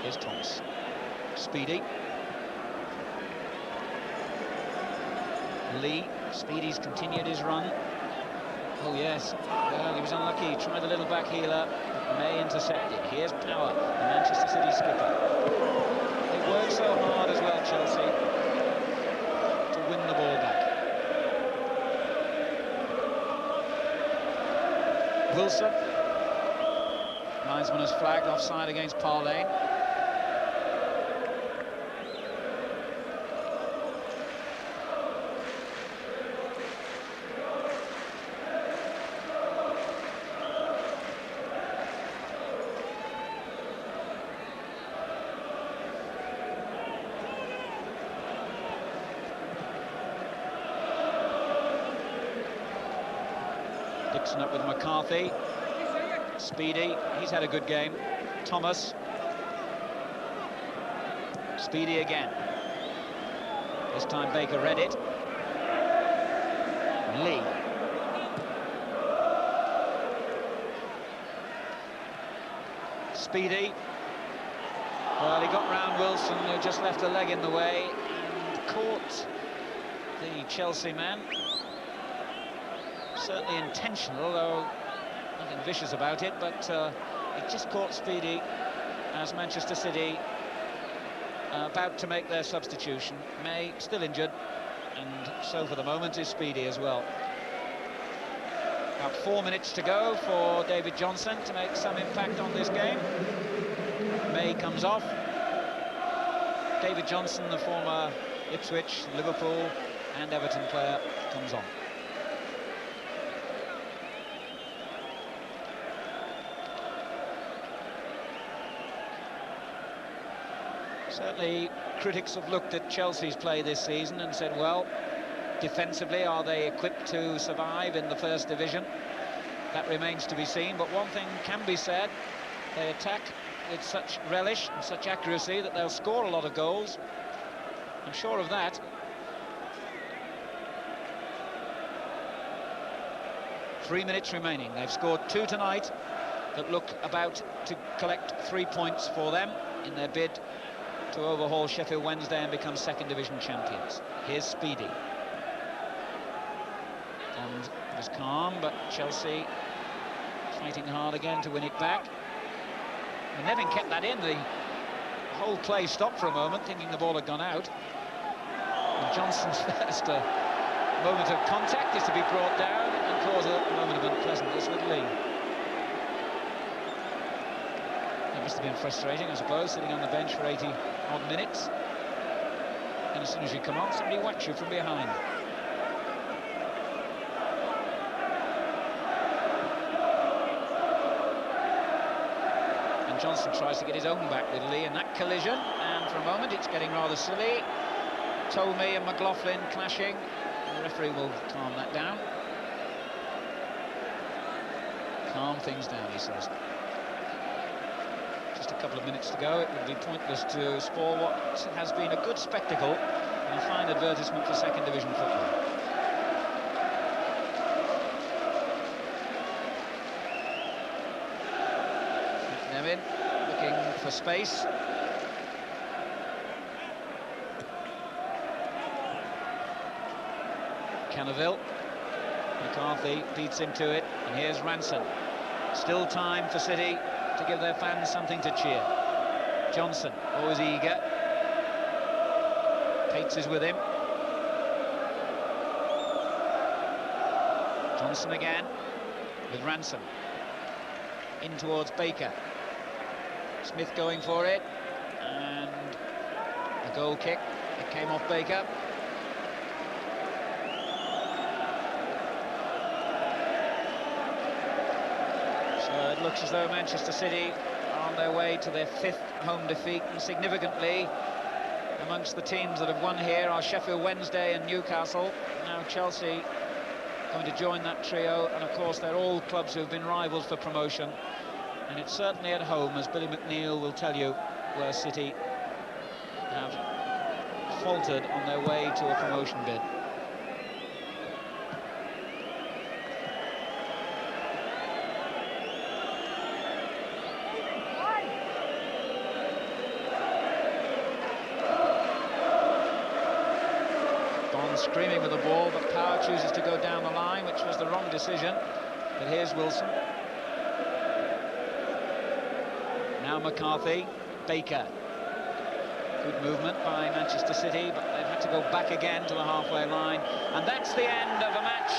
Here's Thomas. Speedy. Lee. Speedy's continued his run. Oh yes, well, he was unlucky. He tried a little back heeler. May intercepted. Here's Power, the Manchester City skipper. They worked so hard as well, Chelsea, to win the ball back. Wilson. Linesman has flagged offside against Parlane. Dixon up with McCarthy. Speedy, he's had a good game. Thomas. Speedy again. This time Baker read it. Lee. Speedy. Well, he got round Wilson, who just left a leg in the way, and caught the Chelsea man. Certainly intentional, although nothing vicious about it, but it just caught Speedy as Manchester City about to make their substitution. May still injured, and so for the moment is Speedy as well. About 4 minutes to go for David Johnson to make some impact on this game. May comes off. David Johnson, the former Ipswich, Liverpool and Everton player, comes on. Certainly, critics have looked at Chelsea's play this season and said, well, defensively, are they equipped to survive in the First Division? That remains to be seen, but one thing can be said, they attack with such relish and such accuracy that they'll score a lot of goals. I'm sure of that. Three minutes remaining. They've scored 2 tonight that look about to collect 3 points for them in their bid to overhaul Sheffield Wednesday and become Second Division champions. Here's Speedy. And it was calm, but Chelsea fighting hard again to win it back. And Nevin kept that in. The whole play stopped for a moment, thinking the ball had gone out. And Johnson's first moment of contact is to be brought down and cause a moment of unpleasantness with Lee. It must have been frustrating, I suppose, sitting on the bench for 80-odd minutes. And as soon as you come on, somebody whacks you from behind. And Johnson tries to get his own back with Lee in that collision. And for a moment, it's getting rather silly. Tomey and McLaughlin clashing. The referee will calm that down. Calm things down, he says. Just a couple of minutes to go. It would be pointless to spoil what has been a good spectacle and a fine advertisement for Second Division football. Nevin looking for space. Cannaville. McCarthy beats into it, and here's Ranson. Still time for City to give their fans something to cheer. Johnson, always eager. Pates is with him. Johnson again, with Ranson. In towards Baker. Smith going for it, and a goal kick. It came off Baker. It looks as though Manchester City are on their way to their 5th home defeat, and significantly amongst the teams that have won here are Sheffield Wednesday and Newcastle. Now Chelsea going to join that trio, and of course they're all clubs who've been rivals for promotion, and it's certainly at home, as Billy McNeil will tell you, where City have faltered on their way to a promotion bid. Screaming with the ball, but Power chooses to go down the line, which was the wrong decision. But here's Wilson. Now McCarthy, Baker. Good movement by Manchester City, but they've had to go back again to the halfway line. And that's the end of a match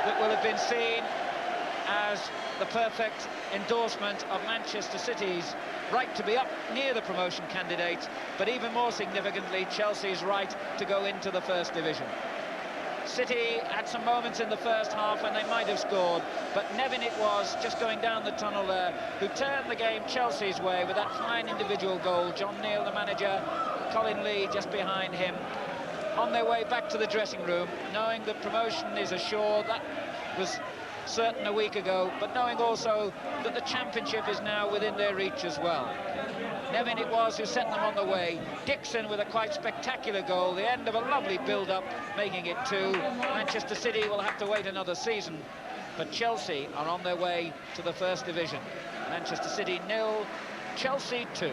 that will have been seen as the perfect endorsement of Manchester City's right to be up near the promotion candidates, but even more significantly, Chelsea's right to go into the First Division. City had some moments in the first half when they might have scored, but Nevin it was, just going down the tunnel there, who turned the game Chelsea's way with that fine individual goal. John Neal, the manager, Colin Lee just behind him, on their way back to the dressing room, knowing that promotion is assured. That was certain a week ago, but knowing also that the championship is now within their reach as well. Nevin it was who set them on the way. Dixon with a quite spectacular goal, the end of a lovely build-up, making it 2. Manchester City will have to wait another season, but Chelsea are on their way to the First Division. Manchester City 0, Chelsea 2.